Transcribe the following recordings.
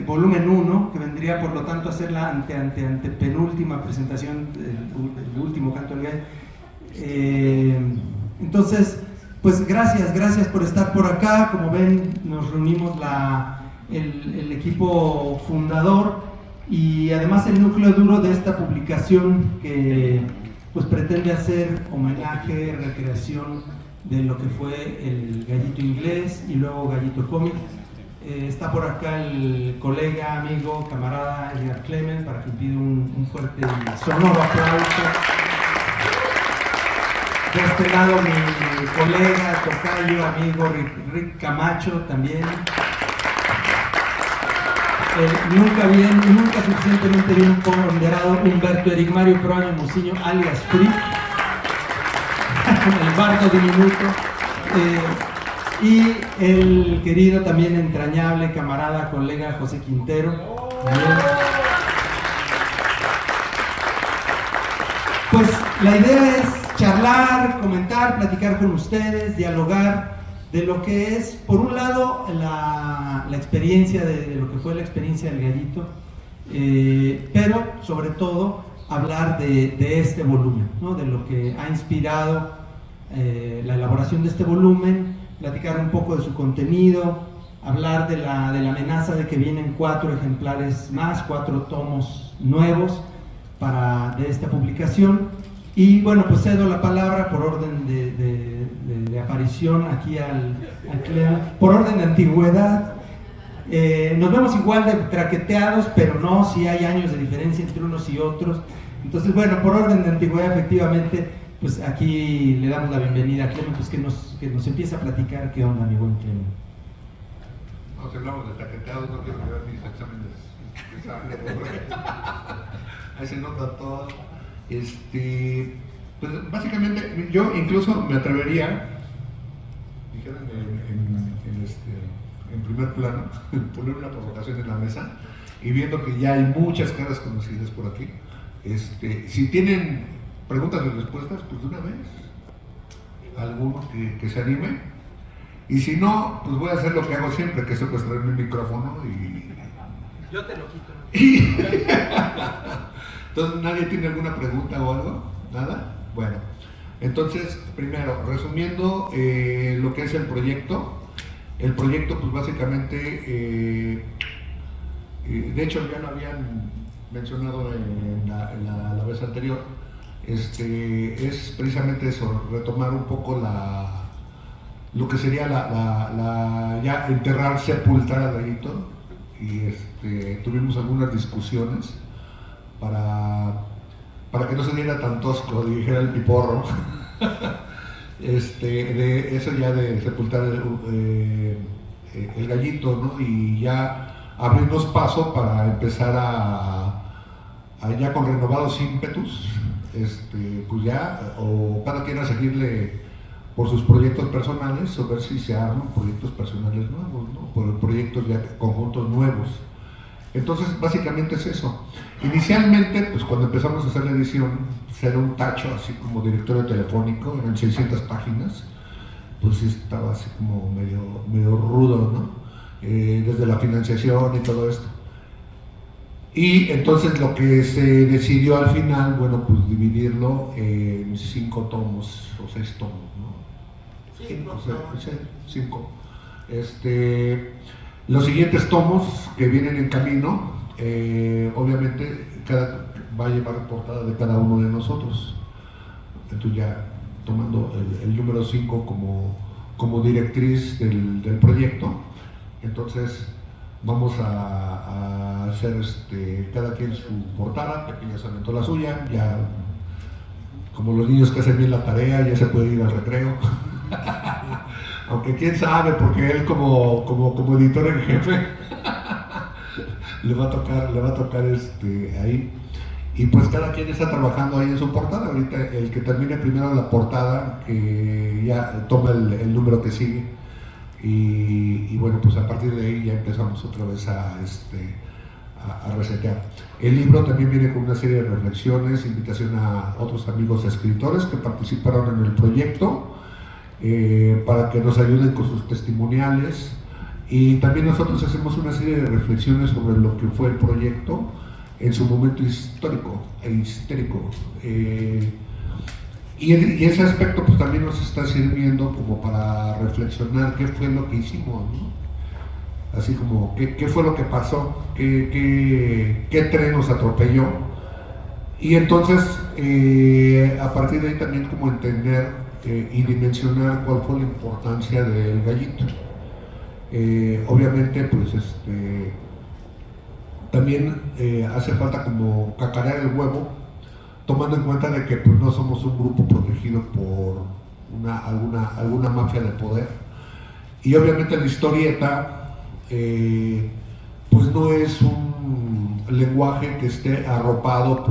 volumen 1, que vendría por lo tanto a ser la antepenúltima presentación del último Canto del Gallo. Entonces, pues gracias por estar por acá. Como ven, nos reunimos el equipo fundador y además el núcleo duro de esta publicación que pues pretende hacer homenaje, recreación de lo que fue el Gallito Inglés y luego Gallito Cómic. Está por acá el colega, amigo, camarada Edgar Clement, para que pida un fuerte y sonoro aplauso. De este lado mi colega, tocayo, amigo Rick Camacho también. Nunca suficientemente bien ponderado Humberto Eric Mario Proaño Muciño, alias Frick, el bardo diminuto. Y el querido, también entrañable camarada, colega José Quintero. Pues la idea es charlar, comentar, platicar con ustedes, dialogar de lo que es, por un lado, la experiencia de lo que fue la experiencia del Gallito, pero sobre todo hablar de este volumen, ¿no? De lo que ha inspirado la elaboración de este volumen, platicar un poco de su contenido, hablar de la amenaza de que vienen 4 ejemplares más, 4 tomos nuevos de esta publicación. Y bueno, pues cedo la palabra por orden de aparición aquí al por orden de antigüedad. Nos vemos igual de traqueteados, pero no, sí hay años de diferencia entre unos y otros. Entonces, bueno, por orden de antigüedad, efectivamente, pues aquí le damos la bienvenida a Clement, pues que nos empiece a platicar qué onda, mi buen Clement. No, si hablamos de traqueteados, no quiero llevar mis exámenes de sangre. Ahí se nota todo. Pues básicamente, yo incluso me atrevería, dijeron en primer plano, poner una provocación en la mesa y viendo que ya hay muchas caras conocidas por aquí. Si tienen preguntas y respuestas, pues de una vez, alguno que se anime. Y si no, pues voy a hacer lo que hago siempre, que es secuestrarme el micrófono y... Yo te lo quito. Entonces, ¿nadie tiene alguna pregunta o algo? ¿Nada? Bueno, entonces, primero, resumiendo lo que es el proyecto. El proyecto, pues básicamente, de hecho ya lo habían mencionado en la vez anterior, es precisamente eso, retomar un poco lo que sería ya enterrar, sepultar al Gallito, y tuvimos algunas discusiones para que no se diera tan tosco, dijera el piporro, de eso ya de sepultar el Gallito, ¿no? Y ya abrirnos paso para empezar a ya con renovados ímpetus, pues ya, o cada quien a seguirle por sus proyectos personales, o ver si se arman proyectos personales nuevos, ¿no? Por proyectos ya conjuntos nuevos. Entonces, básicamente es eso. Inicialmente, pues cuando empezamos a hacer la edición, era un tacho, así como directorio telefónico, eran 600 páginas, pues sí estaba así como medio rudo, ¿no? Desde la financiación y todo esto. Y entonces lo que se decidió al final, bueno, pues dividirlo en 5 tomos o 6 tomos, ¿no? 5. Los siguientes tomos que vienen en camino, obviamente va a llevar portada de cada uno de nosotros. Entonces ya tomando el número 5 como directriz del proyecto, entonces vamos a hacer cada quien su portada, que ya se aventó la suya, ya como los niños que hacen bien la tarea, ya se puede ir al recreo. Aunque quién sabe, porque él como editor en jefe le va a tocar ahí. Y pues cada quien está trabajando ahí en su portada. Ahorita el que termine primero la portada, que ya toma el número que sigue. Y bueno, pues a partir de ahí ya empezamos otra vez a resetear. El libro también viene con una serie de reflexiones, invitación a otros amigos escritores que participaron en el proyecto, para que nos ayuden con sus testimoniales Y también nosotros hacemos una serie de reflexiones sobre lo que fue el proyecto en su momento histórico e histérico. Y ese aspecto pues también nos está sirviendo como para reflexionar qué fue lo que hicimos, ¿no? Así como qué fue lo que pasó, qué tren nos atropelló. Y entonces a partir de ahí también como entender y dimensionar cuál fue la importancia del gallito. Obviamente pues también hace falta como cacarear el huevo, tomando en cuenta de que pues, no somos un grupo protegido por alguna mafia de poder. Y obviamente la historieta pues no es un lenguaje que esté arropado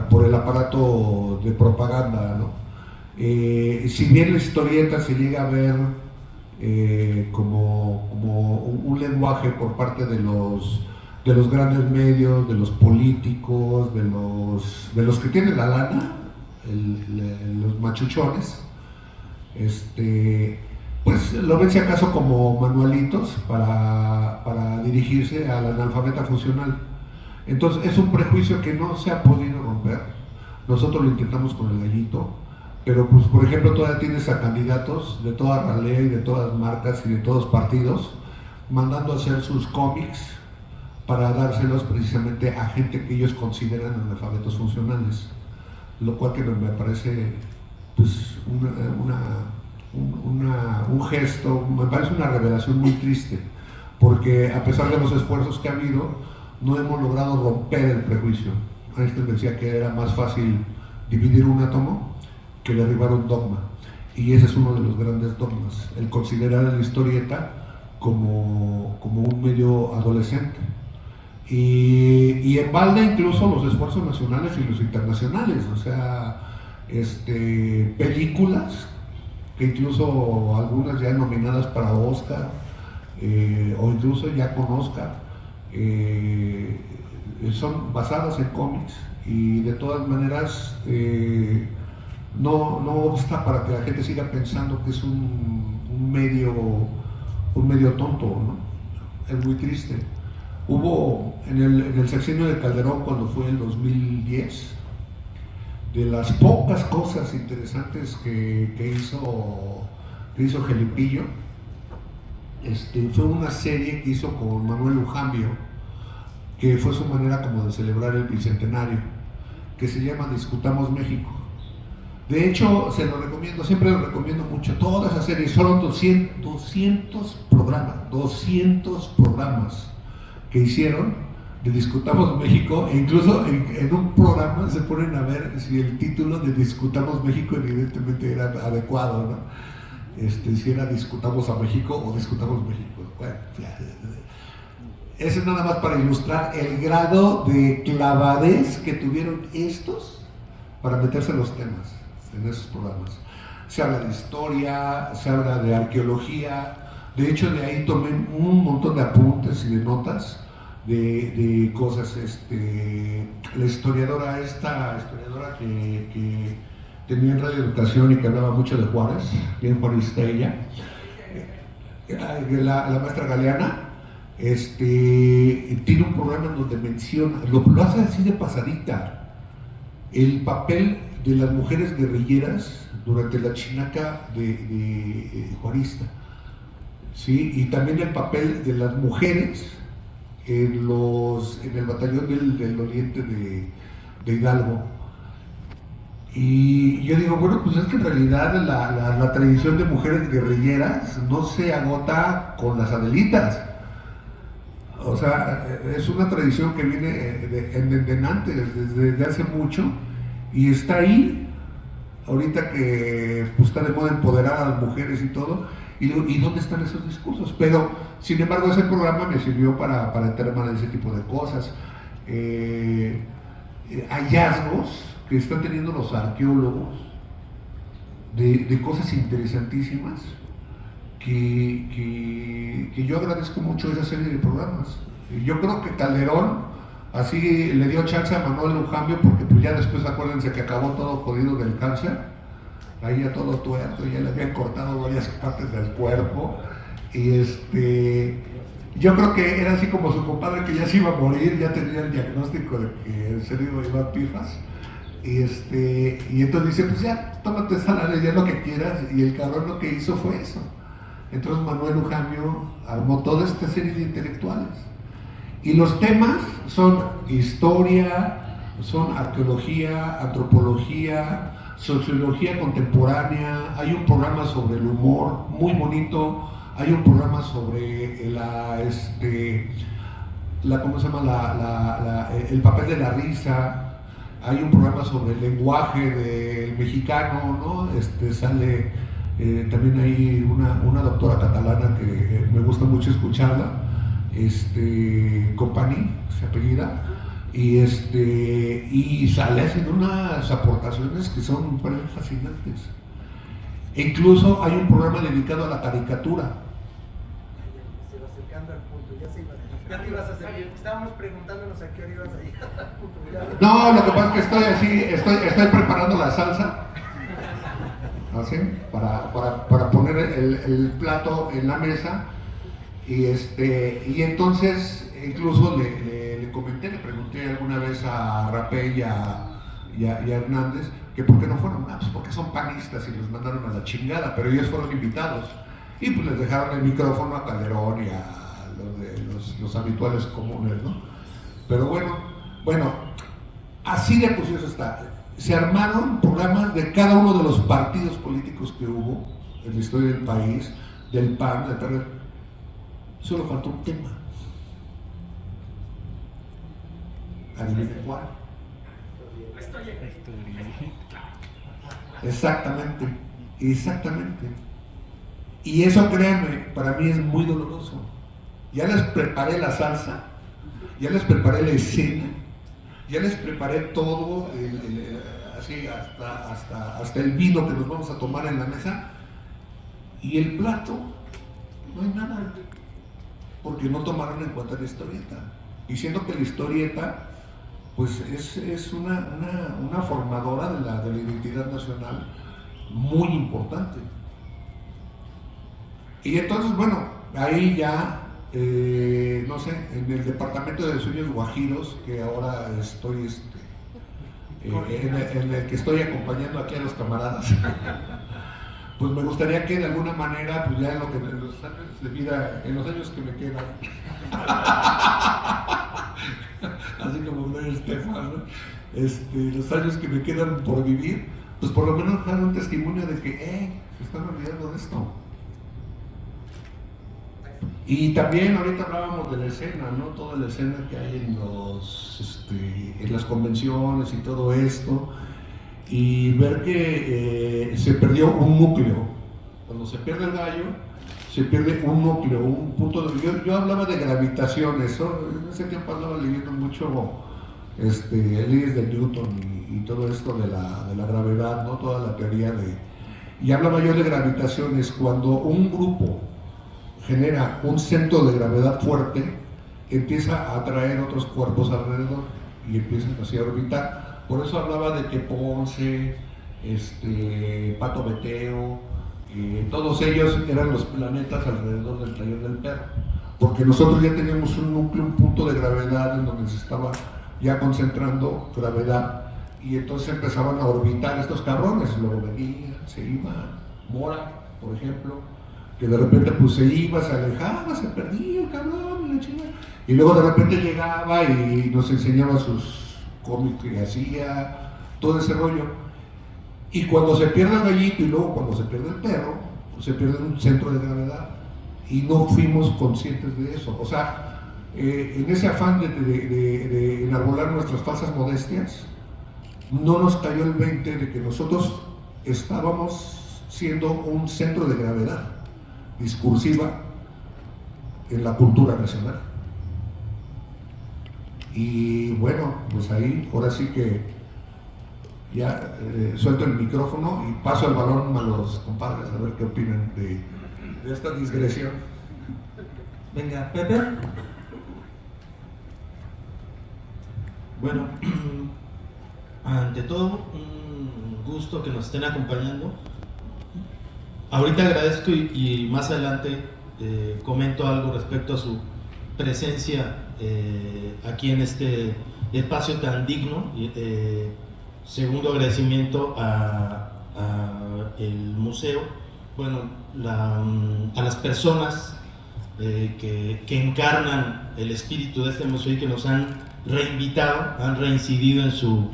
por el aparato de propaganda, ¿no? Si bien la historieta se llega a ver como un lenguaje por parte de los grandes medios, de los políticos, de los que tienen la lana, los machuchones, pues lo ven si acaso como manualitos para dirigirse al analfabeta funcional. Entonces es un prejuicio que no se ha podido romper. Nosotros lo intentamos con el gallito, pero pues por ejemplo todavía tienes a candidatos de toda ralea y de todas marcas y de todos partidos mandando a hacer sus cómics para dárselos precisamente a gente que ellos consideran analfabetos funcionales, lo cual que me parece pues un gesto, me parece una revelación muy triste, porque a pesar de los esfuerzos que ha habido, no hemos logrado romper el prejuicio. Einstein decía que era más fácil dividir un átomo que derribar un dogma, y ese es uno de los grandes dogmas, el considerar a la historieta como un medio adolescente. Y en balde incluso los esfuerzos nacionales y los internacionales, o sea, películas que incluso algunas ya nominadas para Oscar, o incluso ya con Oscar, son basadas en cómics, y de todas maneras no obsta para que la gente siga pensando que es un medio tonto, ¿no? Es muy triste. Hubo en el sexenio de Calderón, cuando fue el 2010, de las pocas cosas interesantes que hizo Gelipillo, fue una serie que hizo con Manuel Lujambio, que fue su manera como de celebrar el bicentenario, que se llama Discutamos México. De hecho, se lo recomiendo, siempre lo recomiendo mucho, toda esa serie, son 200 programas que hicieron de Discutamos México, e incluso en un programa se ponen a ver si el título de Discutamos México evidentemente era adecuado, ¿no? Si era Discutamos a México o Discutamos México. Bueno, eso es nada más para ilustrar el grado de clavadez que tuvieron estos para meterse en los temas, en esos programas. Se habla de historia, se habla de arqueología. De hecho, de ahí tomé un montón de apuntes y de notas de cosas. La historiadora que tenía en Radio Educación y que hablaba mucho de Juárez, bien juarista ella, la maestra Galeana, tiene un programa en donde menciona, lo hace así de pasadita, el papel de las mujeres guerrilleras durante la chinaca de juarista, ¿sí? Y también el papel de las mujeres en el batallón del Oriente de Hidalgo. Y yo digo, bueno, pues es que en realidad la tradición de mujeres guerrilleras no se agota con las Adelitas. O sea, es una tradición que viene de antes, desde hace mucho, y está ahí, ahorita que pues, está de moda empoderar a las mujeres y todo, y dónde están esos discursos. Pero, sin embargo, ese programa me sirvió para enterarme de ese tipo de cosas. Hallazgos que están teniendo los arqueólogos de cosas interesantísimas, que yo agradezco mucho esa serie de programas. Yo creo que Calderón así le dio chance a Manuel Lujambio, porque pues ya después acuérdense que acabó todo jodido del cáncer, ahí ya todo tuerto, ya le habían cortado varias partes del cuerpo, Y yo creo que era así como su compadre que ya se iba a morir, ya tenía el diagnóstico de que en serio iba a pifas. Y entonces dice, pues ya, tómate esa lana, ya lo que quieras. Y el cabrón lo que hizo fue eso. Entonces Manuel Ujamio armó toda esta serie de intelectuales. Y los temas son historia, son arqueología, antropología, sociología contemporánea. Hay un programa sobre el humor muy bonito. Hay un programa sobre ¿cómo se llama? El papel de la risa. Hay un programa sobre el lenguaje del mexicano, ¿no? Sale también hay una doctora catalana que me gusta mucho escucharla, Company, se apellida, y sale haciendo unas aportaciones que son fascinantes. E incluso hay un programa dedicado a la caricatura. Se va acercando al punto, ya te ibas a servir. Estábamos preguntándonos a qué hora ibas a llegar al punto. No, lo que pasa es que estoy preparando la salsa, ¿así? Para poner el plato en la mesa, y entonces incluso le comenté, le pregunté alguna vez a Rapé y a Hernández que por qué no fueron, pues porque son panistas y los mandaron a la chingada, pero ellos fueron invitados y pues les dejaron el micrófono a Calderón y a los habituales comunes, ¿no? Pero bueno, así de curioso está. Se armaron programas de cada uno de los partidos políticos que hubo en la historia del país, del PAN, del PRD. Solo faltó un tema. ¿Adivinen cuál? Exactamente. Y eso, créanme, para mí es muy doloroso. Ya les preparé la salsa, ya les preparé la escena, ya les preparé todo, así hasta el vino que nos vamos a tomar en la mesa, y el plato, no hay nada, porque no tomaron en cuenta la historieta. Y siendo que la historieta, pues es una formadora de la identidad nacional muy importante. Y entonces, bueno, ahí ya, no sé, en el departamento de sueños guajiros, que ahora estoy, en el que estoy acompañando aquí a los camaradas, pues me gustaría que de alguna manera, pues ya en los años de vida, en los años que me quedan, así como Gloria Estefan, ¿no? Los años que me quedan por vivir, pues por lo menos dar un testimonio de que, se están olvidando de esto. Y también ahorita hablábamos de la escena, ¿no? Toda la escena que hay en las convenciones y todo esto, y ver que se perdió un núcleo. Cuando se pierde el gallo, se pierde un núcleo, un punto de... Yo hablaba de gravitación, eso, en ese tiempo andaba leyendo mucho leyes de Newton y todo esto de la gravedad, ¿no? Toda la teoría y hablaba yo de gravitaciones. Cuando un grupo genera un centro de gravedad fuerte, empieza a atraer otros cuerpos alrededor y empiezan así a orbitar. Por eso hablaba de que Ponce, Pato Beteo, todos ellos eran los planetas alrededor del taller del perro, porque nosotros ya teníamos un núcleo, un punto de gravedad en donde se estaba ya concentrando gravedad, y entonces empezaban a orbitar estos cabrones, luego venían, se iban. Mora, por ejemplo, que de repente pues se iba, se alejaba, se perdía el cabrón y la chingada, y luego de repente llegaba y nos enseñaba sus cómics que hacía, todo ese rollo. Y cuando se pierde el gallito y luego cuando se pierde el perro, pues se pierde un centro de gravedad, y no fuimos conscientes de eso. O sea, en ese afán de enarbolar nuestras falsas modestias, no nos cayó el 20 de que nosotros estábamos siendo un centro de gravedad discursiva en la cultura nacional. Y bueno, pues ahí, ahora sí que ya suelto el micrófono y paso el balón a los compadres a ver qué opinan de esta digresión. Venga, Pepe. Bueno, ante todo, un gusto que nos estén acompañando. Ahorita agradezco y más adelante comento algo respecto a su presencia aquí en este espacio tan digno. Segundo agradecimiento a el museo, bueno, a las personas que encarnan el espíritu de este museo y que nos han reinvitado, han reincidido en su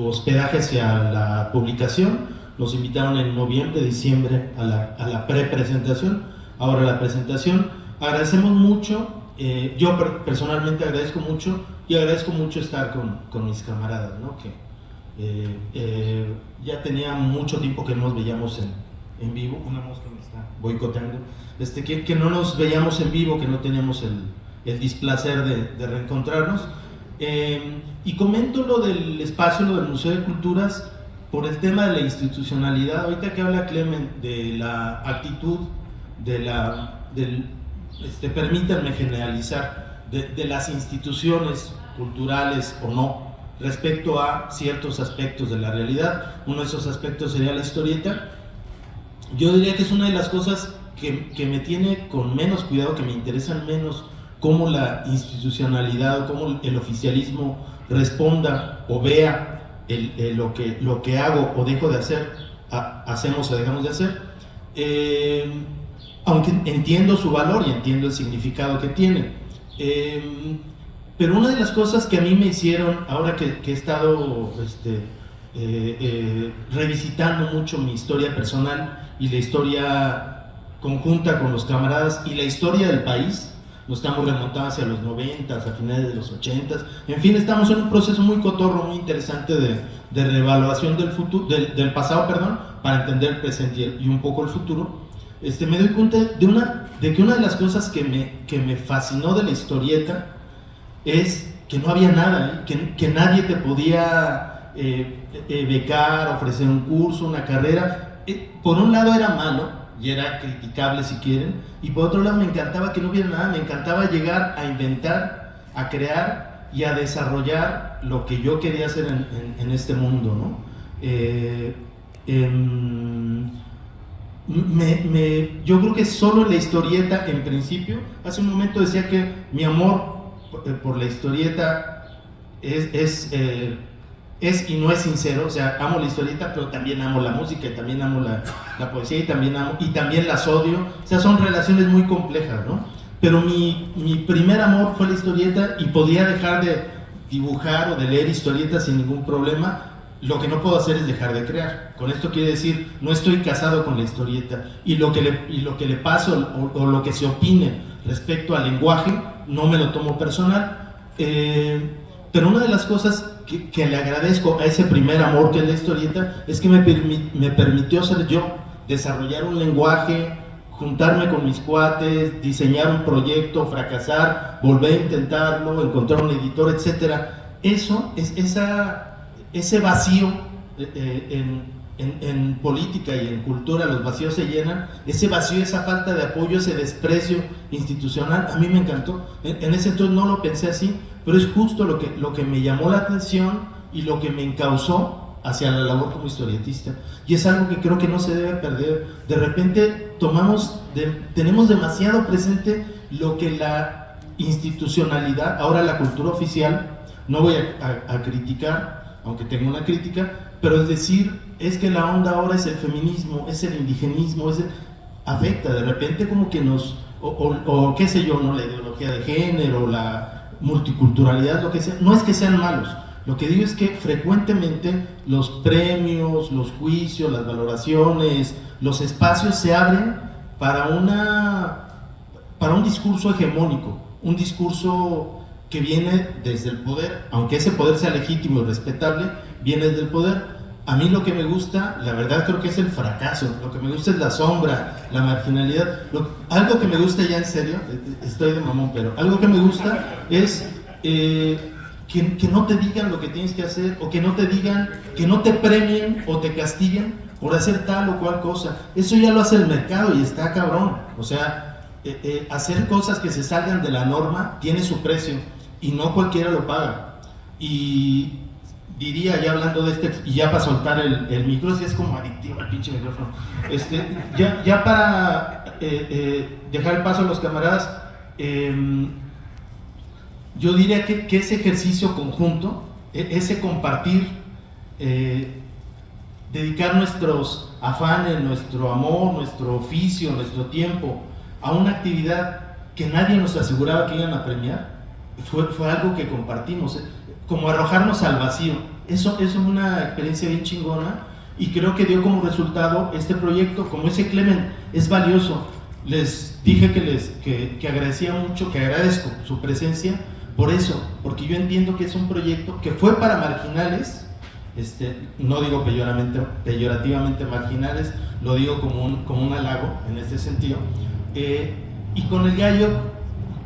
hospedaje hacia la publicación. Nos invitaron en noviembre, diciembre a la prepresentación, ahora la presentación. Agradecemos mucho, yo personalmente agradezco mucho y agradezco mucho estar con mis camaradas, ¿no? Que ya tenía mucho tiempo que no nos veíamos en vivo. Una mosca me está boicoteando, que no nos veíamos en vivo, que no teníamos el displacer de reencontrarnos. Y comento lo del espacio, lo del Museo de Culturas, por el tema de la institucionalidad. Ahorita que habla Clemen de la actitud, permítanme generalizar, de las instituciones culturales o no, respecto a ciertos aspectos de la realidad. Uno de esos aspectos sería la historieta. Yo diría que es una de las cosas que me tiene con menos cuidado, que me interesan menos, cómo la institucionalidad o cómo el oficialismo responda o vea lo que hago o dejo de hacer, hacemos o dejamos de hacer, aunque entiendo su valor y entiendo el significado que tiene. Pero una de las cosas que a mí me hicieron, ahora que he estado revisitando mucho mi historia personal y la historia conjunta con los camaradas y la historia del país, nos estamos remontando hacia los 90, a finales de los 80, en fin, estamos en un proceso muy cotorro, muy interesante de reevaluación del futuro, del pasado, perdón, para entender el presente y un poco el futuro. Me doy cuenta de que una de las cosas que me fascinó de la historieta es que no había nada, que nadie te podía becar, ofrecer un curso, una carrera. Por un lado era malo y era criticable si quieren, y por otro lado me encantaba que no hubiera nada, me encantaba llegar a inventar, a crear y a desarrollar lo que yo quería hacer en este mundo, ¿no? Yo creo que solo la historieta, en principio, hace un momento decía que mi amor por la historieta es y no es sincero. O sea, amo la historieta, pero también amo la música, y también amo la poesía, y también las odio. O sea, son relaciones muy complejas, ¿no? Pero mi primer amor fue la historieta, y podía dejar de dibujar o de leer historietas sin ningún problema. Lo que no puedo hacer es dejar de crear. Con esto quiere decir, no estoy casado con la historieta, y lo que le paso o lo que se opine respecto al lenguaje no me lo tomo personal. Pero una de las cosas que le agradezco a ese primer amor que es la historieta es que me permitió ser yo, desarrollar un lenguaje, juntarme con mis cuates, diseñar un proyecto, fracasar, volver a intentarlo, encontrar un editor, etc. Eso es ese vacío en política y en cultura. Los vacíos se llenan. Ese vacío, esa falta de apoyo, ese desprecio institucional, a mí me encantó. En ese entonces no lo pensé así, pero es justo lo que me llamó la atención y lo que me encauzó hacia la labor como historietista. Y es algo que creo que no se debe perder. De repente tenemos demasiado presente lo que la institucionalidad, ahora la cultura oficial, no voy a criticar, aunque tengo una crítica, pero es decir, es que la onda ahora es el feminismo, es el indigenismo, afecta de repente como que o qué sé yo, ¿no? La ideología de género, la multiculturalidad, lo que sea. No es que sean malos, lo que digo es que frecuentemente los premios, los juicios, las valoraciones, los espacios se abren para un discurso hegemónico, un discurso que viene desde el poder, aunque ese poder sea legítimo y respetable, viene desde el poder. A mí lo que me gusta, la verdad creo que es el fracaso, lo que me gusta es la sombra, la marginalidad. Algo que me gusta, ya en serio, estoy de mamón, pero algo que me gusta es que no te digan lo que tienes que hacer, o que no te digan, que no te premien o te castiguen por hacer tal o cual cosa. Eso ya lo hace el mercado y está cabrón. O sea, hacer cosas que se salgan de la norma tiene su precio y no cualquiera lo paga. Y diría, ya hablando de y ya para soltar el micro, si es como adictivo el pinche micrófono, ya para dejar el paso a los camaradas, yo diría que ese ejercicio conjunto, ese compartir, dedicar nuestros afanes, nuestro amor, nuestro oficio, nuestro tiempo a una actividad que nadie nos aseguraba que iban a premiar, fue algo que compartimos, como arrojarnos al vacío. Eso es una experiencia bien chingona y creo que dio como resultado este proyecto. Como ese Clemen es valioso, les dije que agradecía mucho, que agradezco su presencia por eso, porque yo entiendo que es un proyecto que fue para marginales, no digo peyorativamente marginales, lo digo como un halago en este sentido, y con el gallo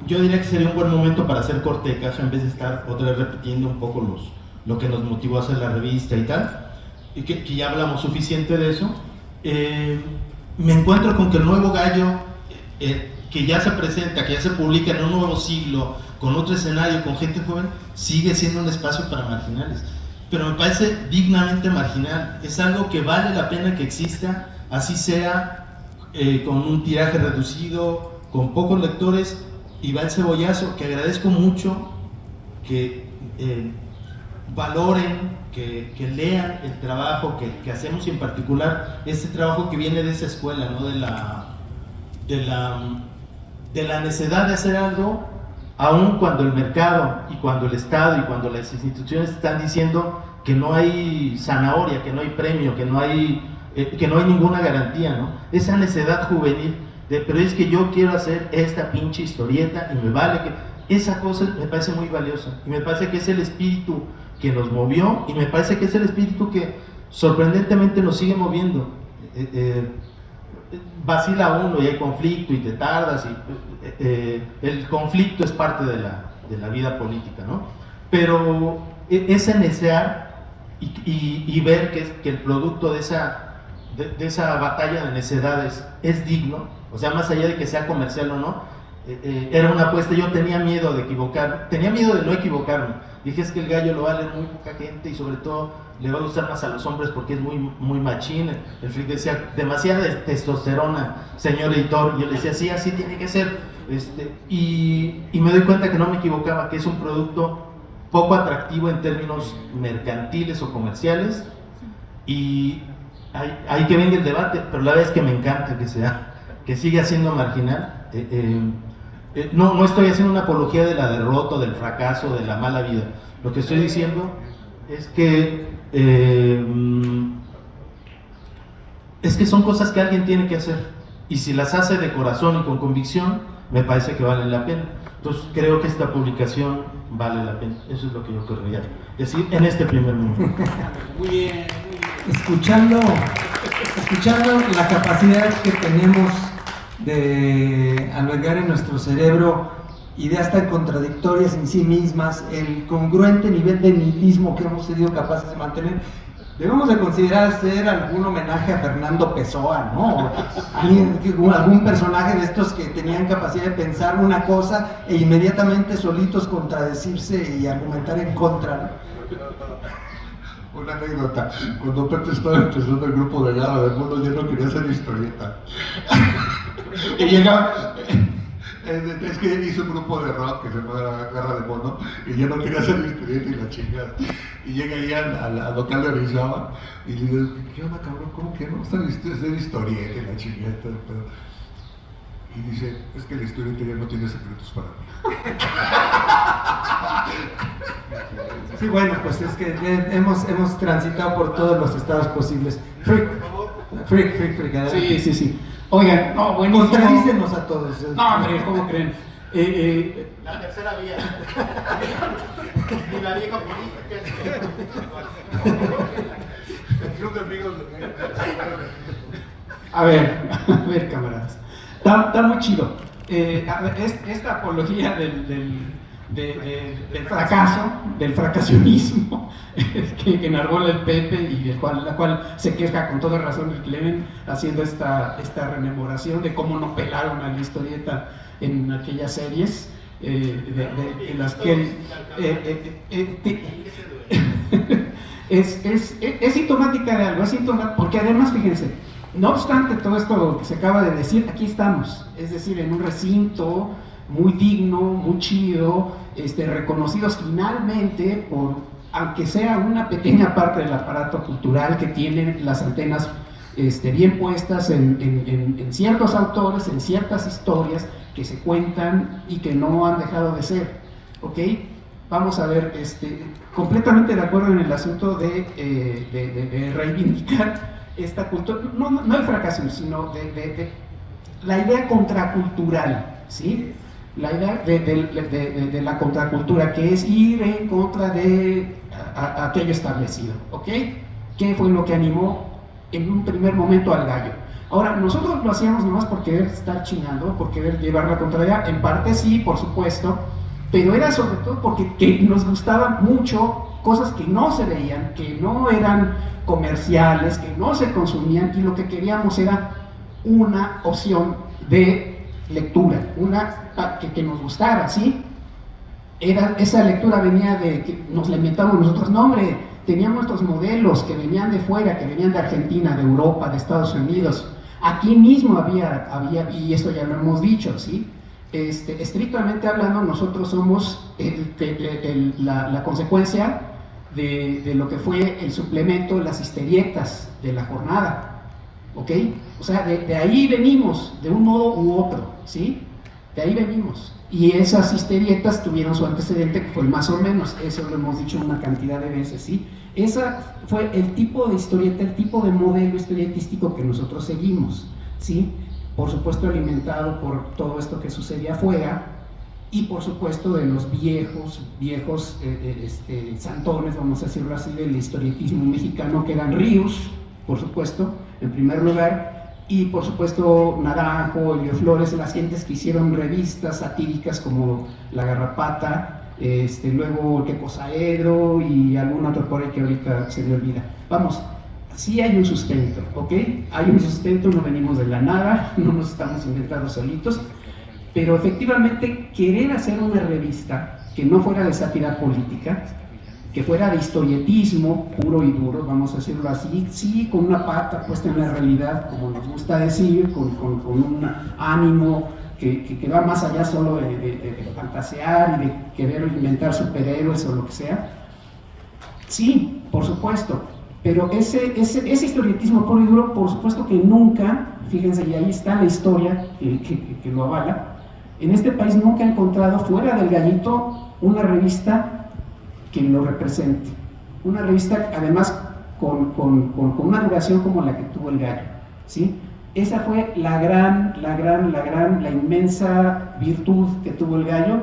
yo diría que sería un buen momento para hacer corte de caja en vez de estar otra vez repitiendo un poco lo que nos motivó a hacer la revista y tal, y que ya hablamos suficiente de eso. Me encuentro con que el nuevo gallo que ya se presenta, que ya se publica en un nuevo siglo, con otro escenario, con gente joven, sigue siendo un espacio para marginales, pero me parece dignamente marginal. Es algo que vale la pena que exista, así sea con un tiraje reducido, con pocos lectores. Iván Cebollazo, que agradezco mucho que valoren, que lean el trabajo que hacemos, y en particular este trabajo que viene de esa escuela, ¿no? de la necesidad de hacer algo, aun cuando el mercado y cuando el Estado y cuando las instituciones están diciendo que no hay zanahoria, que no hay premio, que no hay ninguna garantía, ¿no? Esa necesidad juvenil pero es que yo quiero hacer esta pinche historieta y me vale que... Esa cosa me parece muy valiosa y me parece que es el espíritu que nos movió y me parece que es el espíritu que sorprendentemente nos sigue moviendo. Vacila uno y hay conflicto y te tardas y el conflicto es parte de la vida política, ¿no? Pero ese necear y ver que el producto de esa batalla de necedades es digno, o sea, más allá de que sea comercial o no, era una apuesta. Yo tenía miedo de equivocarme, tenía miedo de no equivocarme. Dije, es que el gallo lo va a leer muy poca gente y sobre todo le va a gustar más a los hombres porque es muy, muy machín. El Frick decía, demasiada testosterona, señor editor. Yo le decía, sí, así tiene que ser. Y me doy cuenta que no me equivocaba, que es un producto poco atractivo en términos mercantiles o comerciales, y hay que venga el debate, pero la verdad es que me encanta que siga siendo marginal. No estoy haciendo una apología de la derrota, del fracaso, de la mala vida. Lo que estoy diciendo es que son cosas que alguien tiene que hacer, y si las hace de corazón y con convicción, me parece que valen la pena. Entonces creo que esta publicación vale la pena. Eso es lo que yo querría decir en este primer momento. Muy bien. Escuchando la capacidad que tenemos de albergar en nuestro cerebro ideas tan contradictorias en sí mismas, el congruente nivel de nihilismo que hemos sido capaces de mantener, debemos de considerar hacer algún homenaje a Fernando Pessoa, ¿no? Algún personaje de estos que tenían capacidad de pensar una cosa e inmediatamente solitos contradecirse y argumentar en contra, ¿no? Una anécdota, cuando Pepe estaba empezando el grupo de Garra de Mono, yo no quería hacer historieta. Y llegaba, es que hizo un grupo de rock que se llama Garra de Mono, y yo no quería hacer historieta y la chingada. Y llega ahí al local de Orizaba, y le digo, ¿qué onda, cabrón? ¿Cómo que no gusta hacer historieta y la chingada? Y dice, es que la historieta ya no tiene secretos para mí. Sí, bueno, pues es que hemos transitado por todos los estados posibles. Frick, adelante. Sí. Oigan, no, bueno. Contradícenos a todos. No, hombre, ¿cómo creen? La tercera vía. Y la vieja política. El club de amigos A ver, camaradas. Está muy chido. Esta apología del fracaso, del fracasionismo que enarbola el Pepe y la cual se queja con toda razón el Clemen, haciendo esta rememoración de cómo no pelaron a la historieta en aquellas series en las que es sintomática de algo, es sintomática, porque además, fíjense, no obstante todo esto que se acaba de decir, aquí estamos, es decir, en un recinto muy digno, muy chido, reconocidos finalmente por, aunque sea una pequeña parte del aparato cultural que tienen las antenas bien puestas en ciertos autores, en ciertas historias que se cuentan y que no han dejado de ser, ¿ok? Vamos a ver, completamente de acuerdo en el asunto de reivindicar esta cultura, no el fracaso, sino de la idea contracultural, ¿sí? La idea de la contracultura, que es ir en contra de aquello establecido, ¿ok? ¿Qué fue lo que animó en un primer momento al gallo? Ahora, nosotros lo hacíamos nomás por querer estar chingando, por querer llevar la contraria, en parte sí, por supuesto, pero era sobre todo porque nos gustaban mucho cosas que no se veían, que no eran comerciales, que no se consumían, y lo que queríamos era una opción de lectura, que nos gustara, ¿sí? Esa lectura venía de que nos la inventamos nosotros, no hombre, teníamos nuestros modelos que venían de fuera, que venían de Argentina, de Europa, de Estados Unidos, aquí mismo había y esto ya lo hemos dicho, ¿sí? Estrictamente hablando, nosotros somos la consecuencia de lo que fue el suplemento, las historietas de la jornada, ¿ok? O sea, de ahí venimos, de un modo u otro, ¿sí? De ahí venimos. Y esas historietas tuvieron su antecedente, que fue el más o menos, eso lo hemos dicho una cantidad de veces, ¿sí? Esa fue el tipo de historieta, el tipo de modelo historietístico que nosotros seguimos, ¿sí? Por supuesto alimentado por todo esto que sucedía afuera, y por supuesto de los viejos santones, vamos a decirlo así, del historietismo mexicano, que eran Ríos, por supuesto, en primer lugar, y por supuesto Naranjo, Elio Flores, las gentes que hicieron revistas satíricas como La Garrapata, luego Que Cosaedro y algún otro por ahí que ahorita se me olvida. Vamos, sí hay un sustento, ¿ok? Hay un sustento, no venimos de la nada, no nos estamos inventando solitos, pero efectivamente querer hacer una revista que no fuera de sátira política, que fuera de historietismo puro y duro, vamos a decirlo así, sí, con una pata puesta en la realidad, como nos gusta decir, con un ánimo que va más allá solo de fantasear y de querer inventar superhéroes o lo que sea. Sí, por supuesto, pero ese historietismo puro y duro, por supuesto que nunca, fíjense, y ahí está la historia que lo avala, en este país nunca he encontrado fuera del Gallito una revista que lo represente, una revista además con una duración como la que tuvo el Gallo, ¿sí? Esa fue la inmensa virtud que tuvo el Gallo,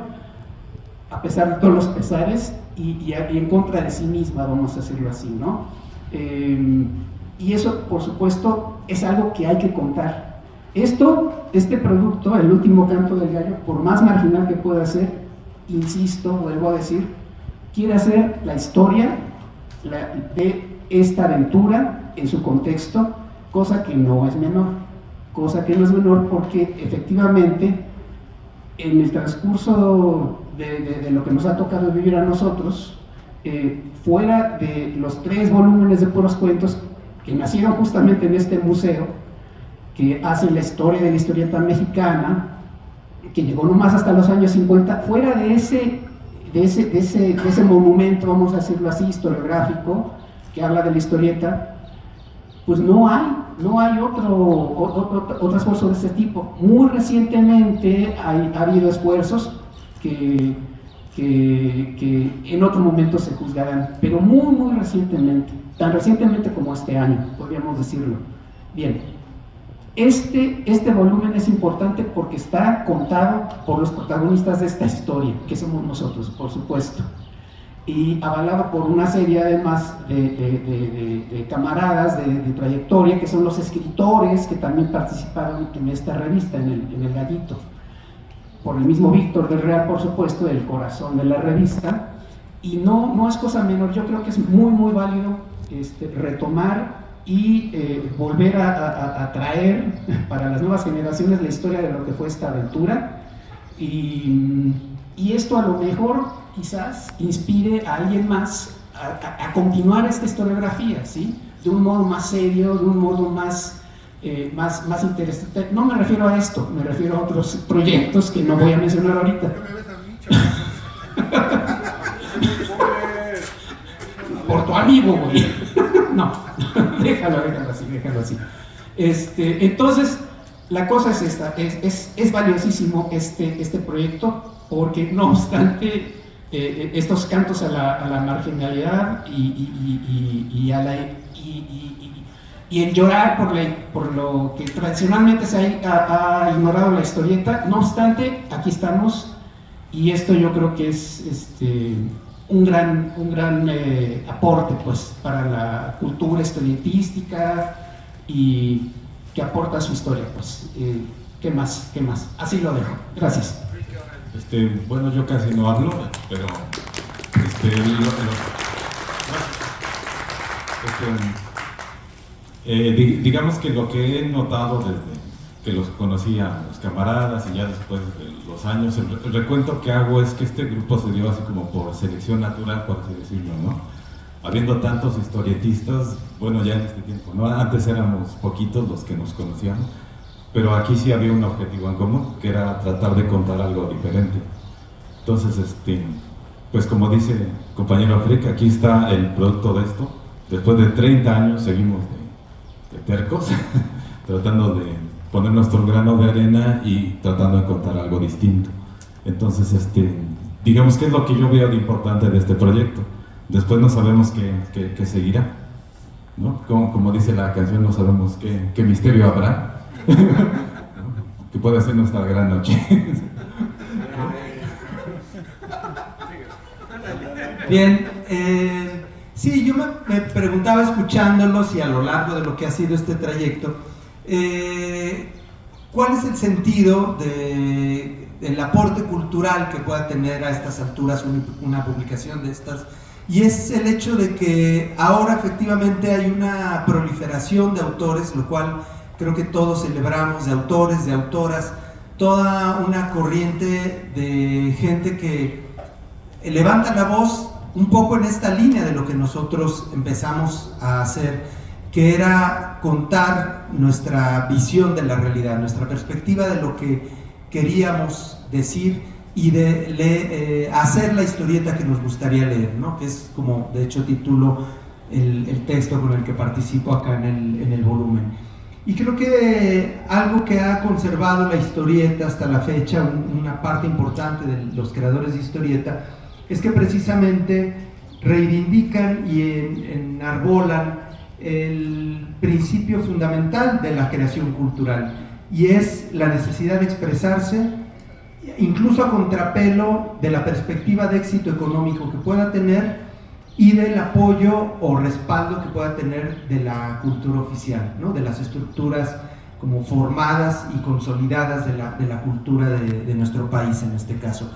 a pesar de todos los pesares y en contra de sí misma, vamos a decirlo así, ¿no? Y eso, por supuesto, es algo que hay que contar. Este producto, El Último Canto del Gallo, por más marginal que pueda ser, insisto, vuelvo a decir, quiere hacer la historia de esta aventura en su contexto, cosa que no es menor, porque efectivamente en el transcurso de lo que nos ha tocado vivir a nosotros, fuera de los 3 volúmenes de puros cuentos que nacieron justamente en este museo, que hace la historia de la historieta mexicana, que llegó nomás hasta los años 50, fuera de ese monumento, vamos a decirlo así, historiográfico, que habla de la historieta, pues no hay otro esfuerzo de este tipo. Muy recientemente ha habido esfuerzos que en otro momento se juzgarán, pero muy recientemente, tan recientemente como este año, podríamos decirlo. Bien. Este volumen es importante porque está contado por los protagonistas de esta historia, que somos nosotros, por supuesto, y avalado por una serie además de camaradas de trayectoria, que son los escritores que también participaron en esta revista, en el Gallito, por el mismo Víctor del Real, por supuesto, el corazón de la revista, y no es cosa menor. Yo creo que es muy válido retomar y volver a traer para las nuevas generaciones la historia de lo que fue esta aventura, y esto a lo mejor quizás inspire a alguien más a continuar esta historiografía, ¿sí? De un modo más serio, de un modo más interesante. No me refiero a esto, me refiero a otros proyectos que no voy a mencionar ahorita. ¿Qué me ves a mí, chaval? Por tu amigo, güey. No, déjalo así. Entonces, la cosa es esta, es valiosísimo este proyecto, porque no obstante estos cantos a la marginalidad y el llorar por lo que tradicionalmente se ha ignorado la historieta, no obstante, aquí estamos, y esto yo creo que es un gran aporte, pues, para la cultura historietística y que aporta su historia, pues. ¿Qué más? Así lo dejo. Gracias. Bueno, yo casi no hablo, pero digamos que lo que he notado desde que los conocí a los camaradas y ya después de los años, el recuento que hago es que este grupo se dio así como por selección natural, por así decirlo, ¿no? Habiendo tantos historietistas, bueno, ya en este tiempo, ¿no? Antes éramos poquitos los que nos conocíamos, pero aquí sí había un objetivo en común, que era tratar de contar algo diferente. Entonces, pues como dice el compañero Frick, aquí está el producto de esto. Después de 30 años seguimos de tercos, tratando de poner nuestro grano de arena y tratando de contar algo distinto. Entonces, digamos que es lo que yo veo de importante de este proyecto. Después no sabemos qué seguirá, ¿no? Como dice la canción, no sabemos qué misterio habrá. Que puede ser nuestra gran noche. Bien, sí, yo me preguntaba escuchándolos y a lo largo de lo que ha sido este trayecto, ¿cuál es el sentido del aporte cultural que pueda tener a estas alturas una publicación de estas? Y es el hecho de que ahora efectivamente hay una proliferación de autores, lo cual creo que todos celebramos, de autores, de autoras, toda una corriente de gente que levanta la voz un poco en esta línea de lo que nosotros empezamos a hacer, que era contar nuestra visión de la realidad, nuestra perspectiva de lo que queríamos decir y de hacer la historieta que nos gustaría leer, ¿no? Que es como de hecho titulo el texto con el que participo acá en el volumen. Y creo que algo que ha conservado la historieta hasta la fecha, una parte importante de los creadores de historieta, es que precisamente reivindican y enarbolan el principio fundamental de la creación cultural, y es la necesidad de expresarse, incluso a contrapelo de la perspectiva de éxito económico que pueda tener y del apoyo o respaldo que pueda tener de la cultura oficial, ¿no? De las estructuras como formadas y consolidadas de la cultura de nuestro país en este caso.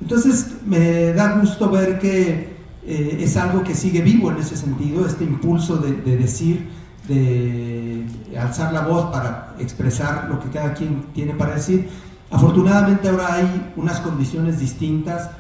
Entonces me da gusto ver que es algo que sigue vivo en ese sentido, este impulso de decir, de alzar la voz para expresar lo que cada quien tiene para decir. Afortunadamente ahora hay unas condiciones distintas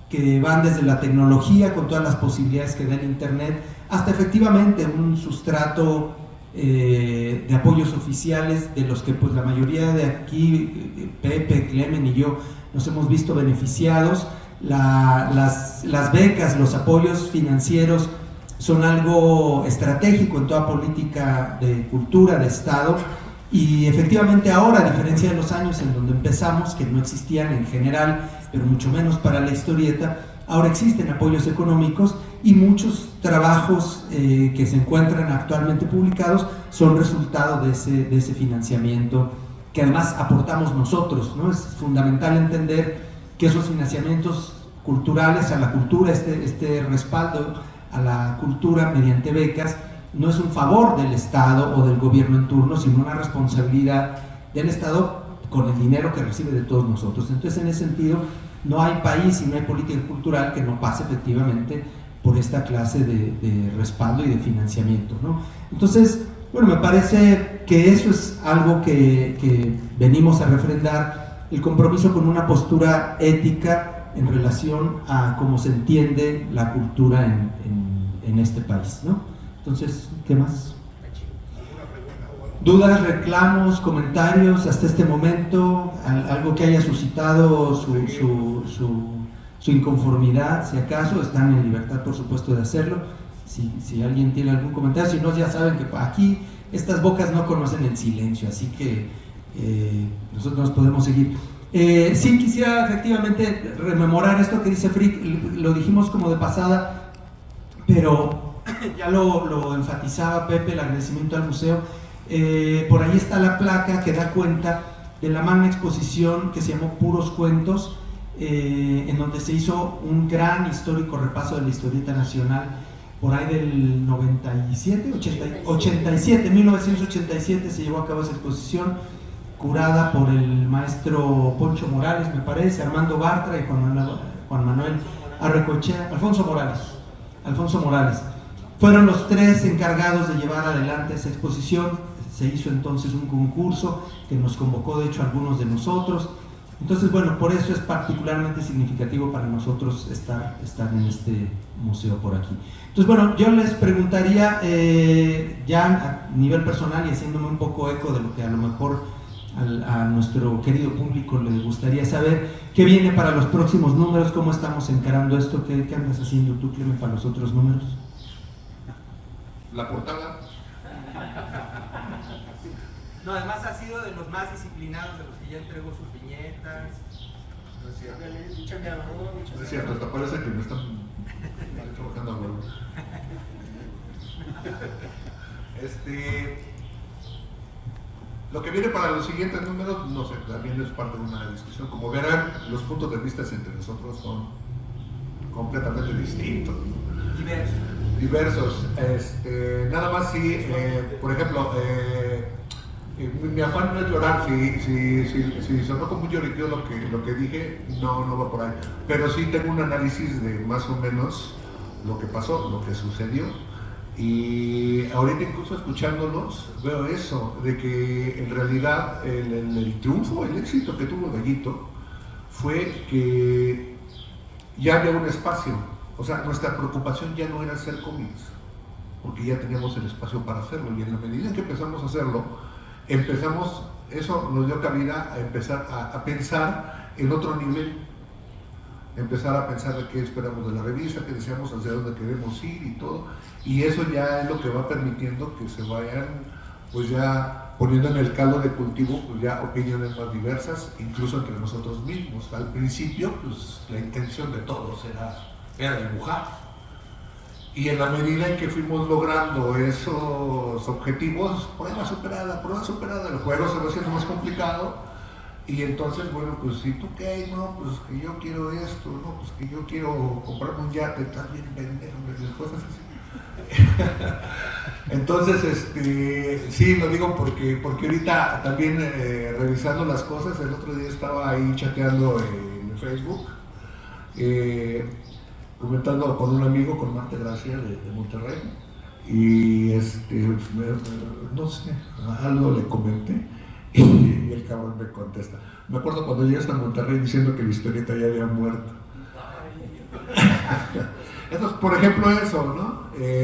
que van desde la tecnología con todas las posibilidades que da el internet hasta efectivamente un sustrato de apoyos oficiales de los que pues la mayoría de aquí, Pepe, Clemen y yo, nos hemos visto beneficiados. Las becas, los apoyos financieros son algo estratégico en toda política de cultura, de Estado, y efectivamente ahora, a diferencia de los años en donde empezamos, que no existían en general, pero mucho menos para la historieta, ahora existen apoyos económicos y muchos trabajos que se encuentran actualmente publicados son resultado de ese financiamiento que además aportamos nosotros, ¿no? Es fundamental entender que esos financiamientos culturales a la cultura, este respaldo a la cultura mediante becas, no es un favor del Estado o del gobierno en turno, sino una responsabilidad del Estado con el dinero que recibe de todos nosotros. Entonces, en ese sentido, no hay país y no hay política cultural que no pase efectivamente por esta clase de respaldo y de financiamiento, ¿no? Entonces, bueno, me parece que eso es algo que venimos a refrendar, el compromiso con una postura ética en relación a cómo se entiende la cultura en este país, ¿no? Entonces, ¿qué más? ¿Dudas, reclamos, comentarios hasta este momento? ¿Algo que haya suscitado su inconformidad? Si acaso, están en libertad, por supuesto, de hacerlo. Si alguien tiene algún comentario, si no, ya saben que aquí estas bocas no conocen el silencio, así que nosotros nos podemos seguir. Sí quisiera efectivamente rememorar esto que dice Frick, lo dijimos como de pasada, pero ya lo enfatizaba Pepe, el agradecimiento al museo. Por ahí está la placa que da cuenta de la magna exposición que se llamó Puros Cuentos, en donde se hizo un gran histórico repaso de la historieta nacional, por ahí del 1987 se llevó a cabo esa exposición, curada por el maestro Poncho Morales, me parece, Armando Bartra y Juan Manuel Arrecochea, Alfonso Morales. Fueron los tres encargados de llevar adelante esa exposición. Se hizo entonces un concurso que nos convocó, de hecho, a algunos de nosotros. Entonces, bueno, por eso es particularmente significativo para nosotros estar en este museo por aquí. Entonces, bueno, yo les preguntaría, ya a nivel personal y haciéndome un poco eco de lo que a lo mejor a nuestro querido público le gustaría saber, ¿qué viene para los próximos números? ¿Cómo estamos encarando esto? ¿Qué andas haciendo tú, Clemen, para los otros números? La portada. No, además ha sido de los más disciplinados, de los que ya entregó sus viñetas. No es cierto, hasta parece que me están trabajando a huevo. Lo que viene para los siguientes números, no sé, también es parte de una discusión. Como verán, los puntos de vista entre nosotros son completamente distintos, ¿no? Diversos. Nada más si, por ejemplo, mi afán no es llorar, si sonó como un lloriqueo lo que dije, no va por ahí. Pero sí tengo un análisis de más o menos lo que pasó, lo que sucedió. Y ahorita incluso escuchándolos veo eso, de que en realidad el triunfo, el éxito que tuvo Gallito fue que ya había un espacio. O sea, nuestra preocupación ya no era hacer cómics, porque ya teníamos el espacio para hacerlo. Y en la medida en que empezamos a hacerlo, eso nos dio cabida a empezar a pensar en otro nivel. Empezar a pensar de qué esperamos de la revista, qué deseamos, hacia dónde queremos ir y todo. Y eso ya es lo que va permitiendo que se vayan, pues ya poniendo en el caldo de cultivo, pues ya opiniones más diversas, incluso entre nosotros mismos. Al principio, pues la intención de todos era dibujar. Y en la medida en que fuimos logrando esos objetivos, prueba superada, el juego se va haciendo más complicado. Y entonces, bueno, pues si tú qué, no, pues que yo quiero esto, no, pues que yo quiero comprarme un yate, estás bien pendejo, cosas así. Entonces, sí, lo digo porque ahorita también revisando las cosas, el otro día estaba ahí chateando en Facebook, comentando con un amigo, con Marte Gracia de Monterrey, y no sé, algo le comenté. Y el cabrón me contesta. Me acuerdo cuando llegaste a Monterrey diciendo que la historieta ya había muerto. Entonces, por ejemplo, eso, ¿no?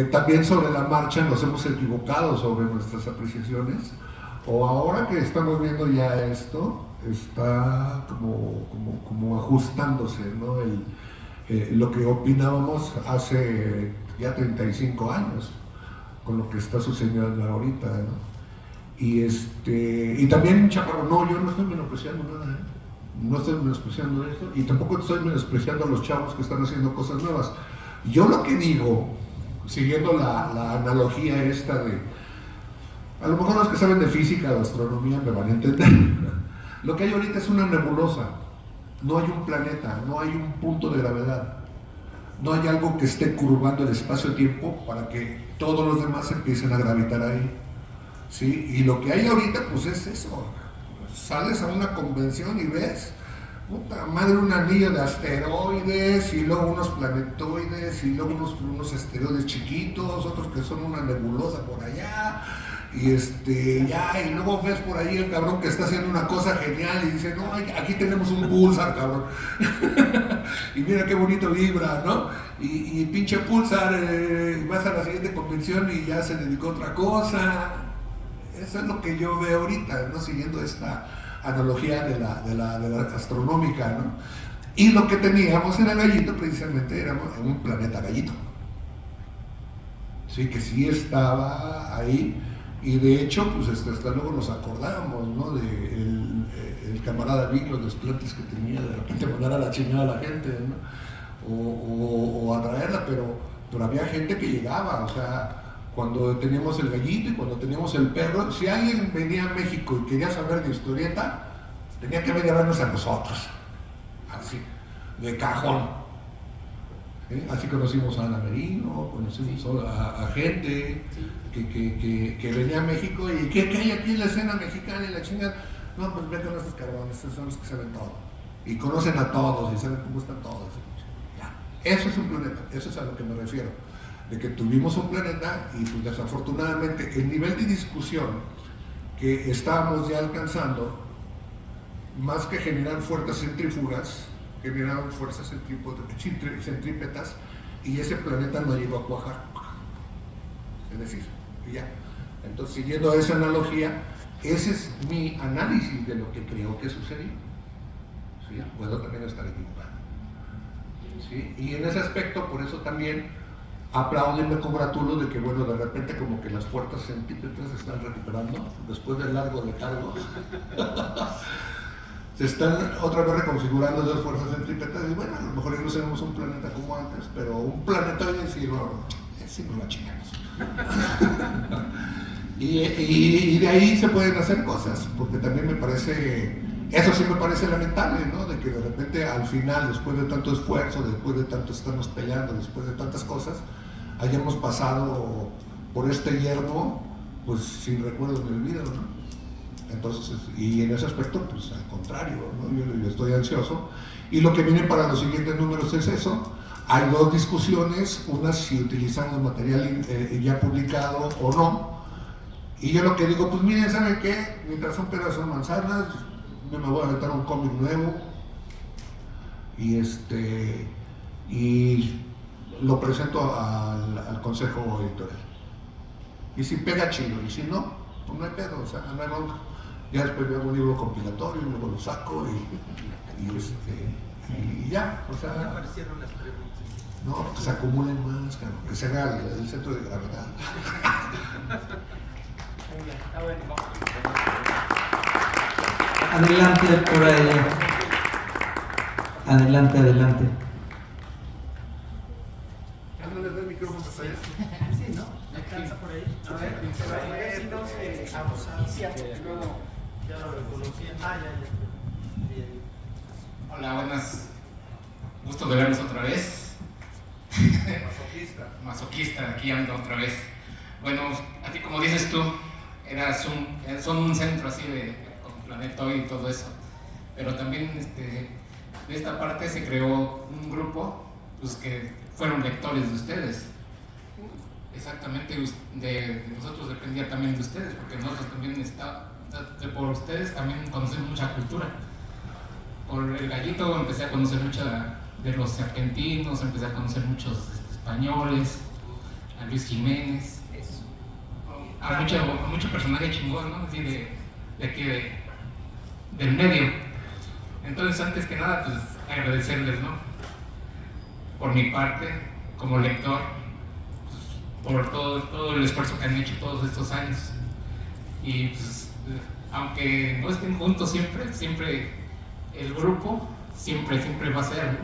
También sobre la marcha nos hemos equivocado sobre nuestras apreciaciones. O ahora que estamos viendo ya esto, está como ajustándose, ¿no? Lo que opinábamos hace ya 35 años con lo que está sucediendo ahorita, ¿no? Y también, Chaparro, no, yo no estoy menospreciando nada, no estoy menospreciando esto, y tampoco estoy menospreciando a los chavos que están haciendo cosas nuevas. Yo lo que digo, siguiendo la analogía esta de, a lo mejor los que saben de física, de astronomía me van a entender, lo que hay ahorita es una nebulosa, no hay un planeta, no hay un punto de gravedad, no hay algo que esté curvando el espacio-tiempo para que todos los demás empiecen a gravitar ahí. Sí, y lo que hay ahorita pues es eso, sales a una convención y ves, puta madre, un anillo de asteroides y luego unos planetoides y luego unos asteroides chiquitos, otros que son una nebulosa por allá, y luego ves por ahí el cabrón que está haciendo una cosa genial y dice, no, aquí tenemos un Pulsar, cabrón. Y mira qué bonito vibra, ¿no? Y pinche Pulsar, vas a la siguiente convención y ya se dedicó a otra cosa. Eso es lo que yo veo ahorita, ¿no? Siguiendo esta analogía de la astronómica, ¿no? Y lo que teníamos en el gallito, precisamente, éramos en un planeta gallito. Sí, que sí estaba ahí. Y de hecho, pues hasta luego nos acordábamos, ¿no? De el camarada Vic, los desplantes que tenía, de repente mandar a la chingada a la gente, ¿no? O atraerla, pero había gente que llegaba, o sea, cuando teníamos el gallito y cuando teníamos el perro, si alguien venía a México y quería saber de historieta, tenía que venir a vernos a nosotros, así, de cajón. Así conocimos a Ana Merino, conocimos a gente que venía a México y ¿qué hay aquí en la escena mexicana y la chingada? No, pues ven con estos cabrones, estos son los que saben todo. Y conocen a todos y saben cómo están todos. Ya. Eso es un planeta, eso es a lo que me refiero. De que tuvimos un planeta y pues desafortunadamente el nivel de discusión que estábamos ya alcanzando, más que generar fuerzas centrífugas, generaron fuerzas centrípetas y ese planeta no llegó a cuajar. Es decir, ya. Entonces, siguiendo esa analogía, ese es mi análisis de lo que creo que sucedió. ¿Sí? Puedo también estar equivocado. ¿Sí? Y en ese aspecto, por eso también aplaudo y me congratulo de que, bueno, de repente como que las fuerzas centrípetas se están recuperando después del largo letargo. Se están otra vez reconfigurando esas fuerzas centrípetas y bueno, a lo mejor ya no seremos un planeta como antes, pero un planetoide sí no la chingamos. y de ahí se pueden hacer cosas, porque también me parece, eso sí me parece lamentable, ¿no? De que de repente al final, después de tanto esfuerzo, después de tanto estarnos peleando, después de tantas cosas, hayamos pasado por este yermo, pues sin recuerdos ni olvido, ¿no? Entonces, y en ese aspecto, pues al contrario, ¿no? Yo estoy ansioso. Y lo que viene para los siguientes números es eso. Hay dos discusiones, una si utilizamos material ya publicado o no. Y yo lo que digo, pues miren, ¿saben qué? Mientras son pedazos de manzanas, yo me voy a meter un cómic nuevo. Y lo presento al consejo editorial. Y si pega chido, y si no, pues no hay pedo, o sea, no hay bronca. Ya después veo un libro compilatorio, luego lo saco y ya, o sea. Me aparecieron las preguntas. No, que se acumulen más, claro, que se haga el centro de gravedad. Muy bien, está bueno. Adelante por ahí. Adelante. ¿No les doy el micrófono hasta allá? Sí, ¿no? ¿Me alcanza por ahí? A ver, si no se inicia, luego ya lo reconocían. Ya. Hola, buenas. Gusto de verlos otra vez. Masoquista, aquí ando otra vez. Bueno, así como dices tú, son un centro así con planetoide y todo eso. Pero también de esta parte se creó un grupo pues, que fueron lectores de ustedes. Exactamente, de nosotros dependía también de ustedes, porque nosotros también por ustedes también conocemos mucha cultura. Por el gallito empecé a conocer mucha de los argentinos, empecé a conocer muchos españoles, a Luis Jiménez, a mucho personaje chingón, ¿no? Así de aquí del medio. Entonces, antes que nada, pues agradecerles, ¿no? Por mi parte, como lector, por todo el esfuerzo que han hecho todos estos años. Y pues, aunque no estén juntos siempre el grupo siempre va a ser, ¿no?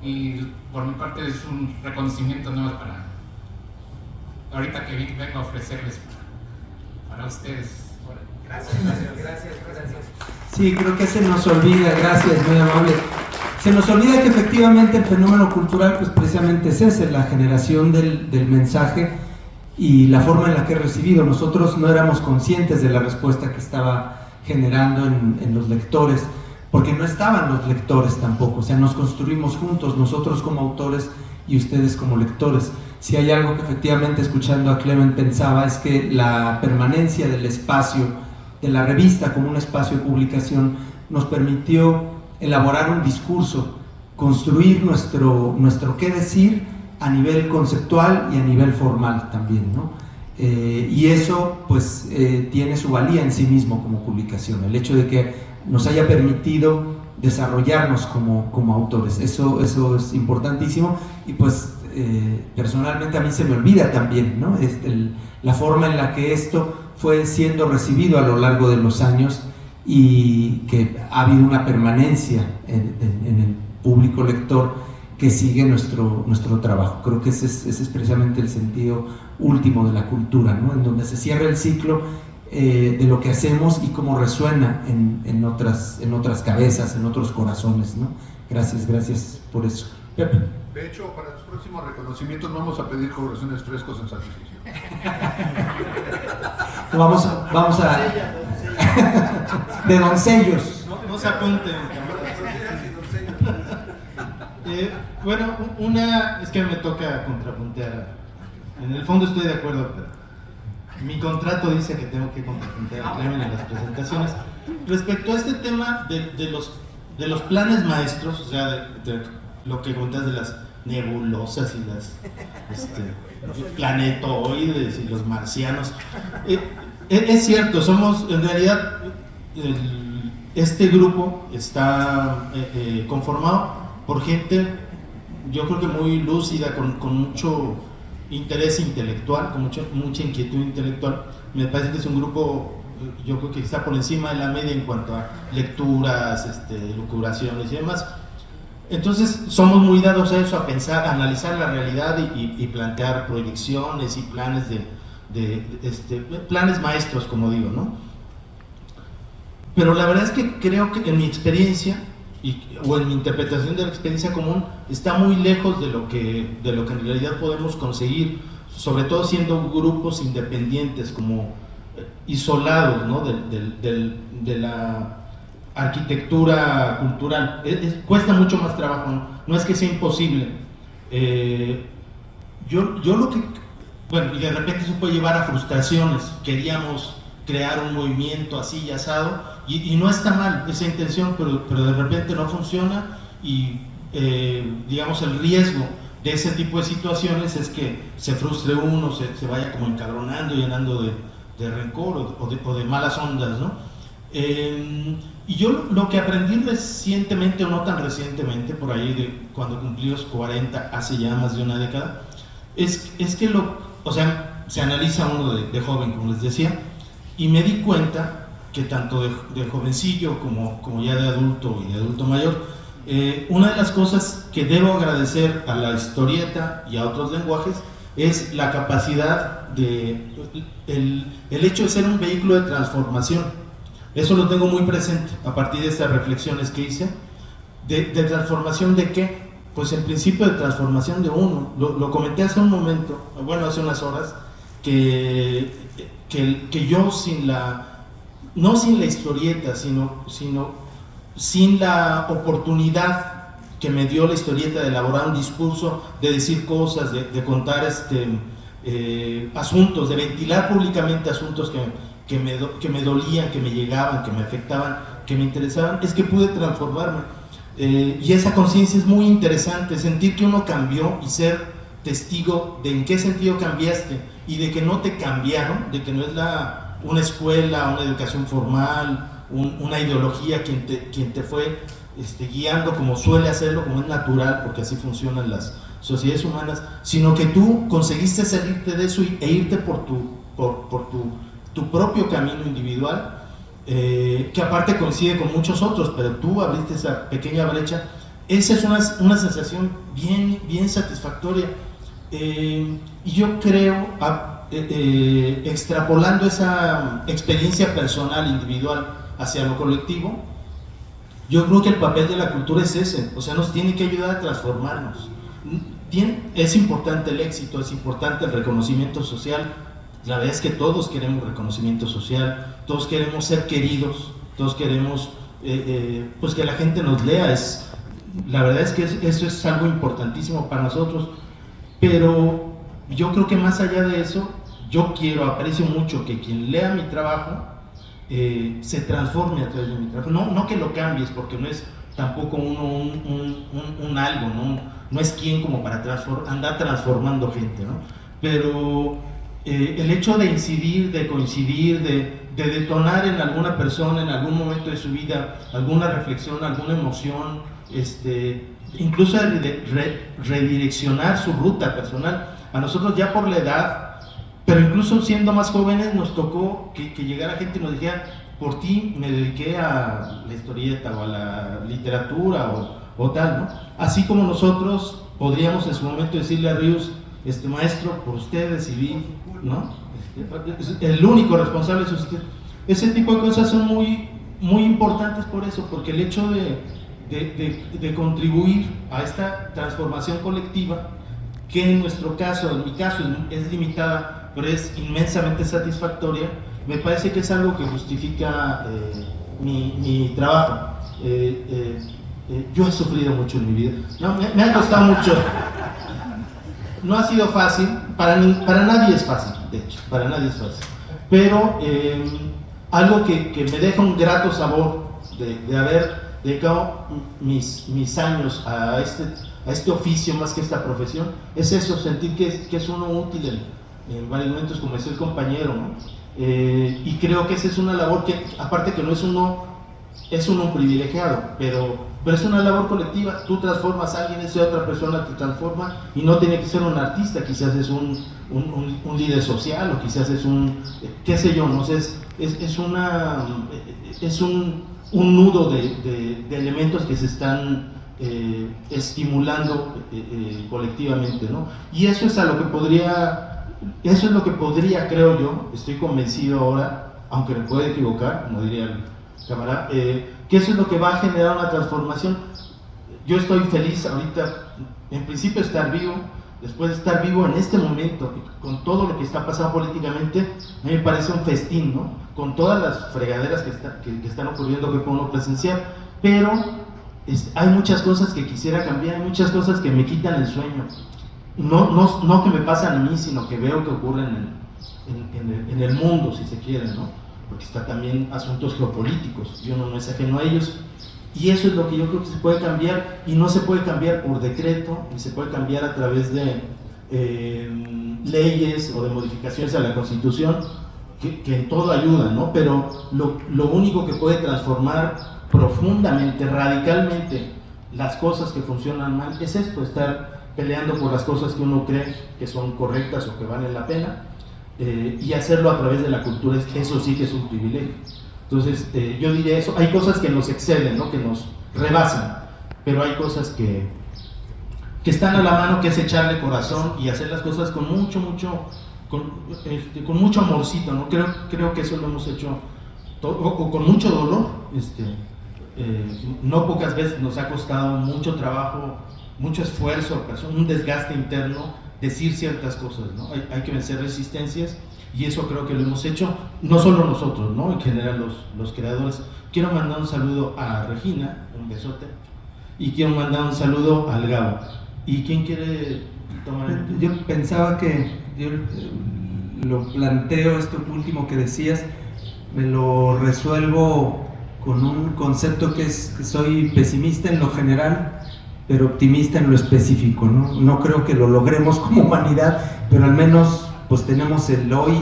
Y por mi parte es un reconocimiento nuevo para ahorita que vengo a ofrecerles para ustedes. Gracias. Sí, creo que se nos olvida, gracias, muy amable. Se nos olvida que efectivamente el fenómeno cultural pues precisamente es ese, la generación del mensaje y la forma en la que es recibido. Nosotros no éramos conscientes de la respuesta que estaba generando en los lectores, porque no estaban los lectores tampoco, o sea, nos construimos juntos, nosotros como autores y ustedes como lectores. Si hay algo que efectivamente, escuchando a Clement, pensaba, es que la permanencia del espacio de la revista como un espacio de publicación nos permitió elaborar un discurso, construir nuestro qué decir a nivel conceptual y a nivel formal también, ¿no? Y eso pues tiene su valía en sí mismo como publicación, el hecho de que nos haya permitido desarrollarnos como autores, eso es importantísimo. Y pues personalmente a mí se me olvida también, ¿no? La forma en la que esto fue siendo recibido a lo largo de los años y que ha habido una permanencia en el público lector que sigue nuestro trabajo. Creo que ese es precisamente el sentido último de la cultura, ¿no? En donde se cierra el ciclo de lo que hacemos y cómo resuena en otras cabezas, en otros corazones, ¿no? Gracias por eso. Pepe. De hecho, para los próximos reconocimientos vamos a pedir corazones frescos en sacrificio. Vamos a de doncellos. No se apunten. Bueno, es que me toca contrapuntear. En el fondo estoy de acuerdo, pero mi contrato dice que tengo que contrapuntear a Clement en las presentaciones. Respecto a este tema de los planes maestros, o sea, de lo que cuentas de las nebulosas y las planetoides y los marcianos, es cierto, somos en realidad este grupo está conformado por gente, yo creo que muy lúcida, con mucho interés intelectual, con mucha inquietud intelectual. Me parece que es un grupo, yo creo que está por encima de la media en cuanto a lecturas, lucubraciones y demás. Entonces somos muy dados a eso, a pensar, a analizar la realidad y plantear proyecciones y planes planes maestros, como digo, ¿no? Pero la verdad es que creo que en mi experiencia o en mi interpretación de la experiencia común está muy lejos de lo que en realidad podemos conseguir, sobre todo siendo grupos independientes, como isolados, ¿no? de la arquitectura cultural. Cuesta mucho más trabajo, no es que sea imposible. Yo lo que, bueno, y de repente eso puede llevar a frustraciones. Queríamos crear un movimiento así y asado, y no está mal esa intención, pero de repente no funciona, y digamos el riesgo de ese tipo de situaciones es que se frustre uno, se vaya como encabronando, llenando de rencor o de malas ondas, ¿no? Y yo lo que aprendí recientemente, o no tan recientemente, por ahí cuando cumplí los 40, hace ya más de una década, es que o sea, se analiza uno de joven, como les decía, y me di cuenta que tanto de jovencillo como ya de adulto y de adulto mayor, una de las cosas que debo agradecer a la historieta y a otros lenguajes es la capacidad el hecho de ser un vehículo de transformación. Eso lo tengo muy presente a partir de estas reflexiones que hice. ¿De transformación de qué? Pues en principio de transformación de uno. Lo comenté hace un momento, bueno, hace unas horas, que yo no sin la historieta, sino sin la oportunidad que me dio la historieta de elaborar un discurso, de decir cosas, de contar asuntos, de ventilar públicamente asuntos que me dolían, que me llegaban, que me afectaban, que me interesaban, es que pude transformarme. Y esa conciencia es muy interesante, sentir que uno cambió y ser testigo de en qué sentido cambiaste y de que no te cambiaron, de que no es una escuela, una educación formal, una ideología quien te fue guiando como suele hacerlo, como es natural, porque así funcionan las sociedades humanas, sino que tú conseguiste salirte de eso e irte por tu propio camino individual, que aparte coincide con muchos otros, pero tú abriste esa pequeña brecha. Esa es una sensación bien satisfactoria, y yo creo, extrapolando esa experiencia personal, individual, hacia lo colectivo, yo creo que el papel de la cultura es ese, o sea, nos tiene que ayudar a transformarnos. Es importante el éxito, es importante el reconocimiento social. La verdad es que todos queremos reconocimiento social, todos queremos ser queridos, todos queremos pues que la gente nos lea. la verdad es que eso es algo importantísimo para nosotros, pero yo creo que más allá de eso, aprecio mucho que quien lea mi trabajo se transforme a través de mi trabajo, no que lo cambies, porque no es tampoco uno un algo, no es quien como para andar transformando gente, ¿no? Pero el hecho de incidir, de coincidir, de detonar en alguna persona en algún momento de su vida alguna reflexión, alguna emoción, incluso redireccionar su ruta personal. A nosotros ya por la edad, pero incluso siendo más jóvenes, nos tocó que llegara gente y nos dijera: por ti me dediqué a la historieta o a la literatura o tal, ¿no? Así como nosotros podríamos en su momento decirle a Ríos: maestro, por usted decidí, ¿no? El único responsable es usted. Ese tipo de cosas son muy, muy importantes por eso, porque el hecho de contribuir a esta transformación colectiva, que en nuestro caso, en mi caso, es limitada, pero es inmensamente satisfactoria, me parece que es algo que justifica mi trabajo. Yo he sufrido mucho en mi vida, no, me ha costado mucho, no ha sido fácil, para nadie es fácil, de hecho, para nadie es fácil, pero algo que me deja un grato sabor de haber dedicado mis años a este oficio más que esta profesión, es eso, sentir que es uno útil en varios momentos, como decía el compañero, ¿no? Y creo que esa es una labor que, aparte que no es uno un privilegiado, pero es una labor colectiva. Tú transformas a alguien, esa otra persona te transforma, y no tiene que ser un artista, quizás es un líder social, o quizás es qué sé yo, no sé, es un nudo de elementos que se están estimulando colectivamente, ¿no? Y eso es lo que podría, creo yo, estoy convencido ahora, aunque me pueda equivocar, como diría el camarada, que eso es lo que va a generar una transformación. Yo estoy feliz ahorita, en principio, de estar vivo. Después de estar vivo en este momento, con todo lo que está pasando políticamente, a mí me parece un festín, ¿no? Con todas las fregaderas que están ocurriendo, que puedo presenciar, pero hay muchas cosas que quisiera cambiar, hay muchas cosas que me quitan el sueño. No que me pasan a mí, sino que veo que ocurren en el mundo, si se quiere, ¿no? Porque está también asuntos geopolíticos, y uno no es ajeno a ellos. Y eso es lo que yo creo que se puede cambiar, y no se puede cambiar por decreto, ni se puede cambiar a través de leyes o de modificaciones a la Constitución, que en todo ayudan, ¿no? Pero lo único que puede transformar profundamente, radicalmente, las cosas que funcionan mal, es esto: estar peleando por las cosas que uno cree que son correctas o que valen la pena, y hacerlo a través de la cultura. Eso sí que es un privilegio. Entonces, yo diría eso. Hay cosas que nos exceden, ¿no? Que nos rebasan, pero hay cosas que están a la mano, que es echarle corazón y hacer las cosas con mucho amorcito, ¿no? Creo que eso lo hemos hecho o con mucho dolor. No pocas veces nos ha costado mucho trabajo, mucho esfuerzo, un desgaste interno, decir ciertas cosas, ¿no? Hay que vencer resistencias, y eso creo que lo hemos hecho, no solo nosotros, ¿no? En general los creadores. Quiero mandar un saludo a Regina, un besote, y quiero mandar un saludo al Gabo. ¿Y quién quiere tomar? Yo pensaba que yo lo planteo, esto último que decías, me lo resuelvo con un concepto que soy pesimista en lo general, pero optimista en lo específico, ¿no? No creo que lo logremos como humanidad, pero al menos pues tenemos el hoy,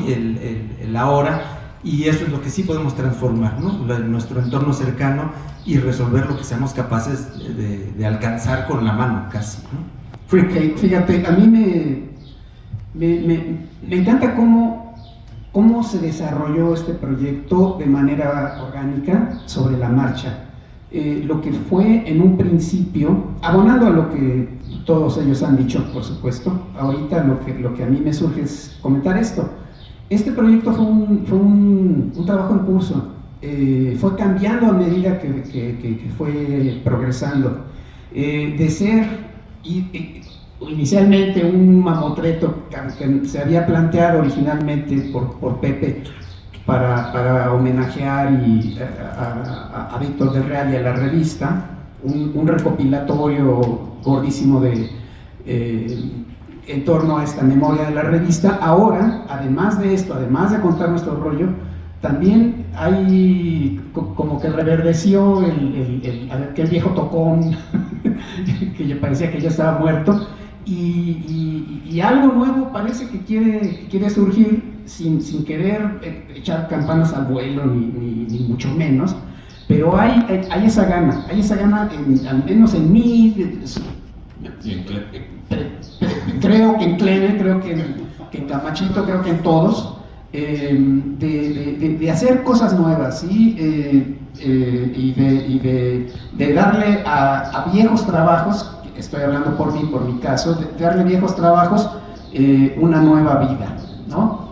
el ahora, y eso es lo que sí podemos transformar, ¿no? Nuestro entorno cercano, y resolver lo que seamos capaces de alcanzar con la mano, casi, ¿no? Fíjate, a mí me encanta cómo se desarrolló este proyecto de manera orgánica, sobre la marcha. Lo que fue en un principio, abonando a lo que todos ellos han dicho, por supuesto, ahorita lo que a mí me surge es comentar esto. Este proyecto fue un trabajo en curso, fue cambiando a medida que fue progresando. De ser inicialmente un mamotreto que se había planteado originalmente por Pepe, para homenajear a Víctor del Real y a la revista, un recopilatorio gordísimo de, en torno a esta memoria de la revista. Ahora, además de esto, además de contar nuestro rollo, también hay como que reverdeció aquel viejo tocón que ya parecía que ya estaba muerto, y algo nuevo parece que quiere surgir sin querer echar campanas al vuelo ni mucho menos, pero hay esa gana, al menos en mí, creo que en Cleve, creo que en Camachito, creo que en todos, de hacer cosas nuevas, ¿sí? Y de darle a viejos trabajos, estoy hablando por mí, por mi caso, de darle viejos trabajos una nueva vida, ¿no?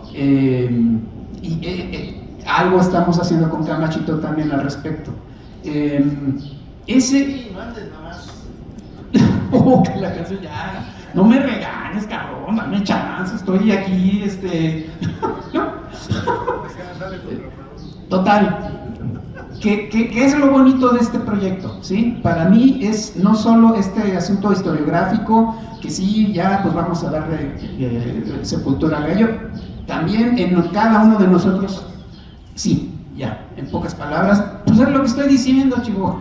Algo estamos haciendo con Camachito también al respecto. Oh, que la canción ya. No me regañes, cabrón, dame chance, estoy aquí, Total. ¿Qué es lo bonito de este proyecto? ¿Sí? Para mí es no solo este asunto historiográfico, que sí, ya pues vamos a darle sepultura al gallo, también en cada uno de nosotros, sí, ya, en pocas palabras, pues es lo que estoy diciendo, chivo.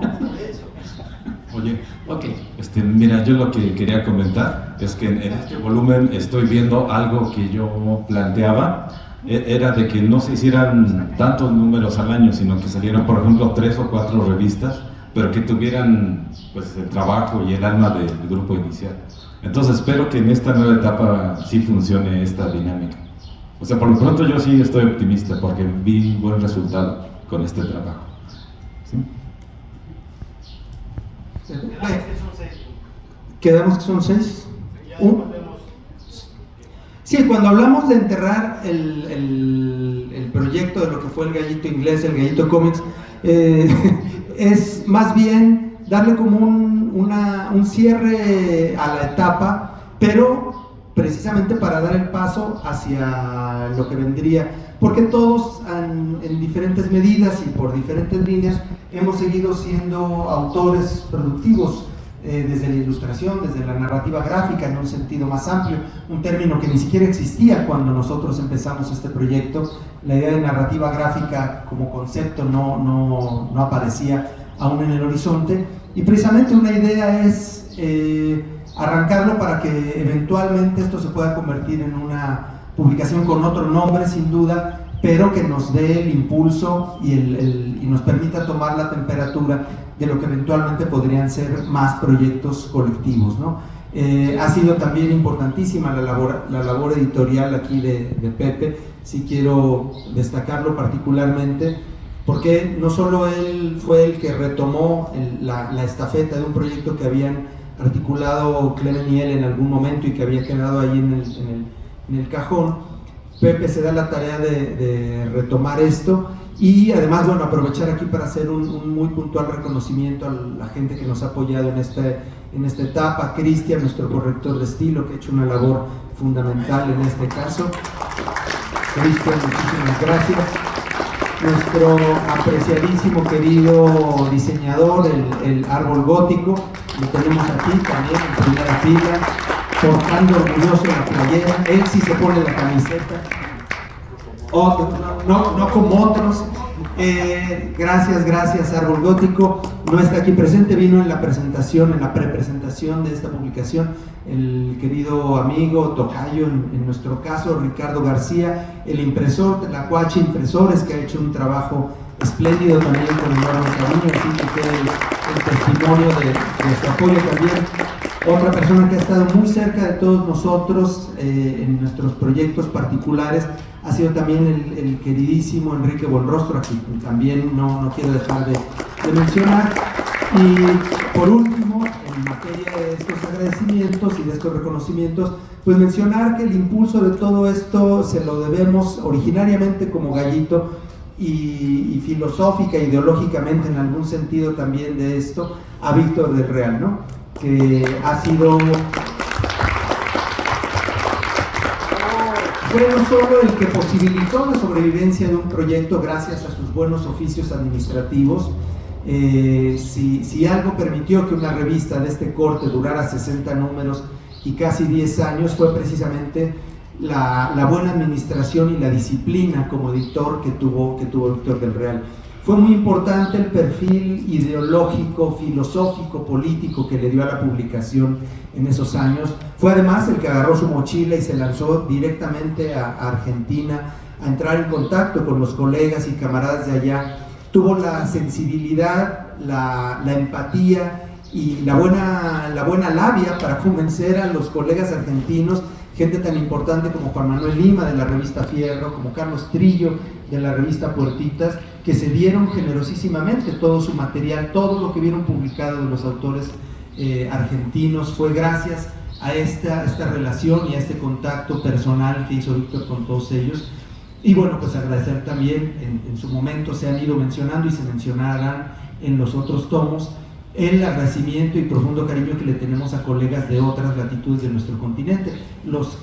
Oye, Okay. Mira, yo lo que quería comentar es que en este volumen estoy viendo algo que yo planteaba, era de que no se hicieran tantos números al año, sino que salieran, por ejemplo, 3 o 4 revistas, pero que tuvieran pues el trabajo y el alma del grupo inicial. Entonces espero que en esta nueva etapa sí funcione esta dinámica. O sea, por lo pronto yo sí estoy optimista porque vi un buen resultado con este trabajo. ¿Sí? Quedamos que son 6. Sí, cuando hablamos de enterrar el proyecto de lo que fue el Gallito Inglés, el Gallito Comics, es más bien darle como un cierre a la etapa, pero precisamente para dar el paso hacia lo que vendría, porque todos en diferentes medidas y por diferentes líneas hemos seguido siendo autores productivos, desde la ilustración, desde la narrativa gráfica en un sentido más amplio, un término que ni siquiera existía cuando nosotros empezamos este proyecto. La idea de narrativa gráfica como concepto no aparecía aún en el horizonte, y precisamente una idea es arrancarlo para que eventualmente esto se pueda convertir en una publicación con otro nombre, sin duda, pero que nos dé el impulso y nos permita tomar la temperatura de lo que eventualmente podrían ser más proyectos colectivos, ¿no? Ha sido también importantísima la labor editorial aquí de Pepe, sí quiero destacarlo particularmente, porque no solo él fue el que retomó la estafeta de un proyecto que habían articulado Clemen y él en algún momento y que había quedado ahí en el cajón. Pepe se da la tarea de retomar esto y además, bueno, aprovechar aquí para hacer un muy puntual reconocimiento a la gente que nos ha apoyado en esta etapa. Cristian, nuestro corrector de estilo, que ha hecho una labor fundamental en este caso. Cristian, muchísimas gracias. Nuestro apreciadísimo querido diseñador, el Árbol Gótico, lo tenemos aquí también en primera fila, portando orgulloso la playera. Él sí se pone la camiseta, no como otros. Gracias Árbol Gótico. No está aquí presente, vino en la presentación, en la prepresentación de esta publicación, el querido amigo tocayo, en nuestro caso, Ricardo García, el impresor, Tlacuache Impresores, que ha hecho un trabajo espléndido también con enorme cariño, así que quede el testimonio de su apoyo también. Otra persona que ha estado muy cerca de todos nosotros en nuestros proyectos particulares ha sido también el queridísimo Enrique Buenrostro, a quien también no quiero dejar de mencionar. Y por último, en materia de estos agradecimientos y de estos reconocimientos, pues mencionar que el impulso de todo esto se lo debemos originariamente como Gallito y filosófica, ideológicamente en algún sentido también de esto, a Víctor del Real, ¿no? Que ha sido, fue no solo el que posibilitó la sobrevivencia de un proyecto gracias a sus buenos oficios administrativos, Si algo permitió que una revista de este corte durara 60 números y casi 10 años, fue precisamente la buena administración y la disciplina como editor que tuvo Víctor del Real. Fue muy importante el perfil ideológico, filosófico, político que le dio a la publicación en esos años. Fue además el que agarró su mochila y se lanzó directamente a Argentina a entrar en contacto con los colegas y camaradas de allá. Tuvo la sensibilidad, la empatía y la buena labia para convencer a los colegas argentinos, gente tan importante como Juan Manuel Lima de la revista Fierro, como Carlos Trillo de la revista Puertitas, que se dieron generosísimamente todo su material, todo lo que vieron publicado de los autores argentinos. Fue gracias a esta relación y a este contacto personal que hizo Víctor con todos ellos. Y bueno, pues agradecer también, en su momento se han ido mencionando y se mencionarán en los otros tomos, el agradecimiento y profundo cariño que le tenemos a colegas de otras latitudes de nuestro continente, los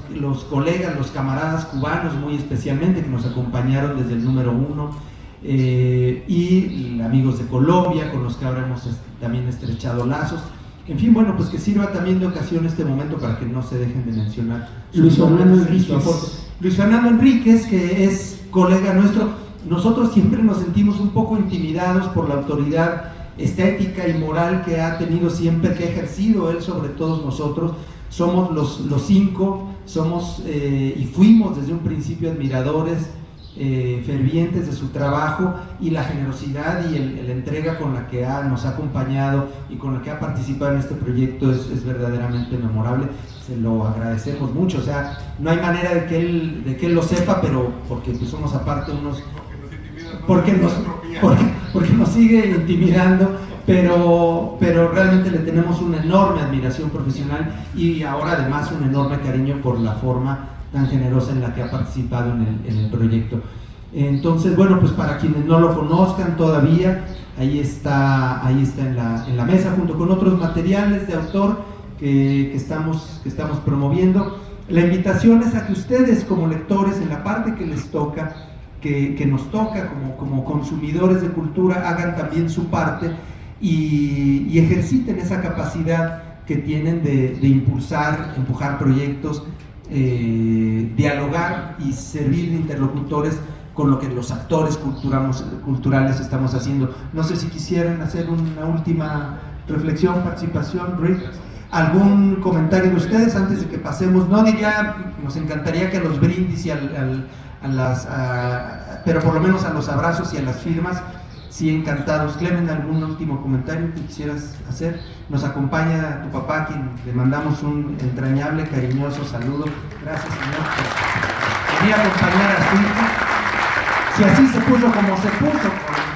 colegas, los camaradas cubanos muy especialmente, que nos acompañaron desde el número 1, y amigos de Colombia, con los que ahora hemos también estrechado lazos. En fin, bueno, pues que sirva también de ocasión este momento para que no se dejen de mencionar Luis Fernando Enríquez. Luis Fernando Enríquez, que es colega nuestro. Nosotros siempre nos sentimos un poco intimidados por la autoridad estética y moral que ha tenido siempre, que ha ejercido él sobre todos nosotros. Somos los 5, somos y fuimos desde un principio admiradores fervientes de su trabajo, y la generosidad y la entrega con la que nos ha acompañado y con la que ha participado en este proyecto es verdaderamente memorable. Se lo agradecemos mucho. O sea, no hay manera de que él lo sepa, pero porque pues somos aparte unos, porque nos sigue intimidando, pero realmente le tenemos una enorme admiración profesional y ahora además un enorme cariño por la forma tan generosa en la que ha participado en el proyecto. Entonces, bueno, pues para quienes no lo conozcan todavía, ahí está en la mesa, junto con otros materiales de autor que estamos promoviendo. La invitación es a que ustedes, como lectores, en la parte que les toca, que nos toca como consumidores de cultura, hagan también su parte y ejerciten esa capacidad que tienen de empujar proyectos, dialogar y servir de interlocutores con lo que los actores culturales estamos haciendo. No sé si quisieran hacer una última reflexión, participación, Rick. ¿Algún comentario de ustedes antes de que pasemos? No diría, nos encantaría que a los brindis y pero por lo menos a los abrazos y a las firmas, sí, encantados. Clemen, ¿algún último comentario que quisieras hacer? Nos acompaña tu papá, a quien le mandamos un entrañable, cariñoso saludo. Gracias, señor, por venir a acompañar a su hijo. Si así se puso como se puso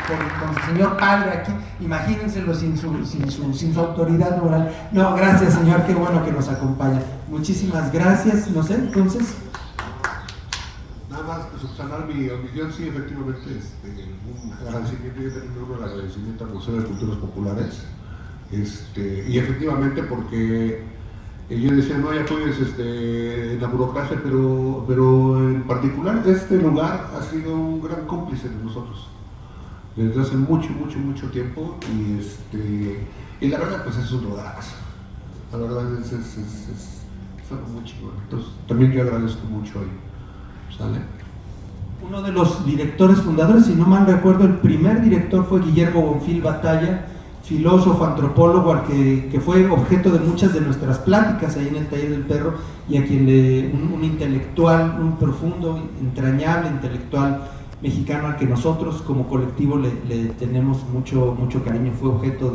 con el señor padre aquí, imagínenselo sin su autoridad moral. No, gracias, señor, qué bueno que nos acompaña. Muchísimas gracias. No sé, entonces... Nada más subsanar mi omisión, sí, efectivamente, un agradecimiento, yo también un agradecimiento al Museo de Culturas Populares, y efectivamente porque yo decía, no hay apoyos en la burocracia, pero en particular este lugar ha sido un gran cómplice de nosotros desde hace mucho tiempo, y la verdad pues es un lugar, la verdad es algo muy chingón. Entonces también yo agradezco mucho hoy. ¿Sale? Uno de los directores fundadores, si no mal recuerdo, el primer director fue Guillermo Bonfil Batalla, filósofo, antropólogo, que fue objeto de muchas de nuestras pláticas ahí en el Taller del Perro, y a quien un intelectual, un profundo, entrañable intelectual mexicano al que nosotros como colectivo le tenemos mucho cariño. Fue objeto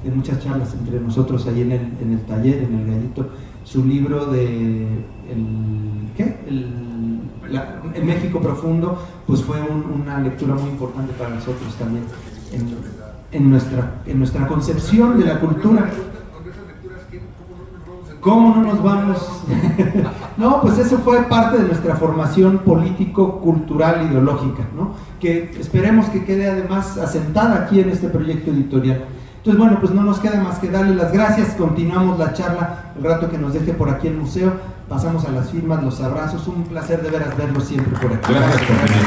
de muchas charlas entre nosotros ahí en el taller, en el Gallito. Su libro de El México Profundo, pues fue una lectura muy importante para nosotros también en nuestra concepción de la cultura. ¿Cómo no nos vamos? No, pues eso fue parte de nuestra formación político-cultural ideológica, ¿no? Que esperemos que quede además asentada aquí en este proyecto editorial. Entonces, bueno, pues no nos queda más que darle las gracias. Continuamos la charla el rato que nos deje por aquí el museo. Pasamos a las firmas, los abrazos. Un placer de veras verlos siempre por aquí. Gracias por venir.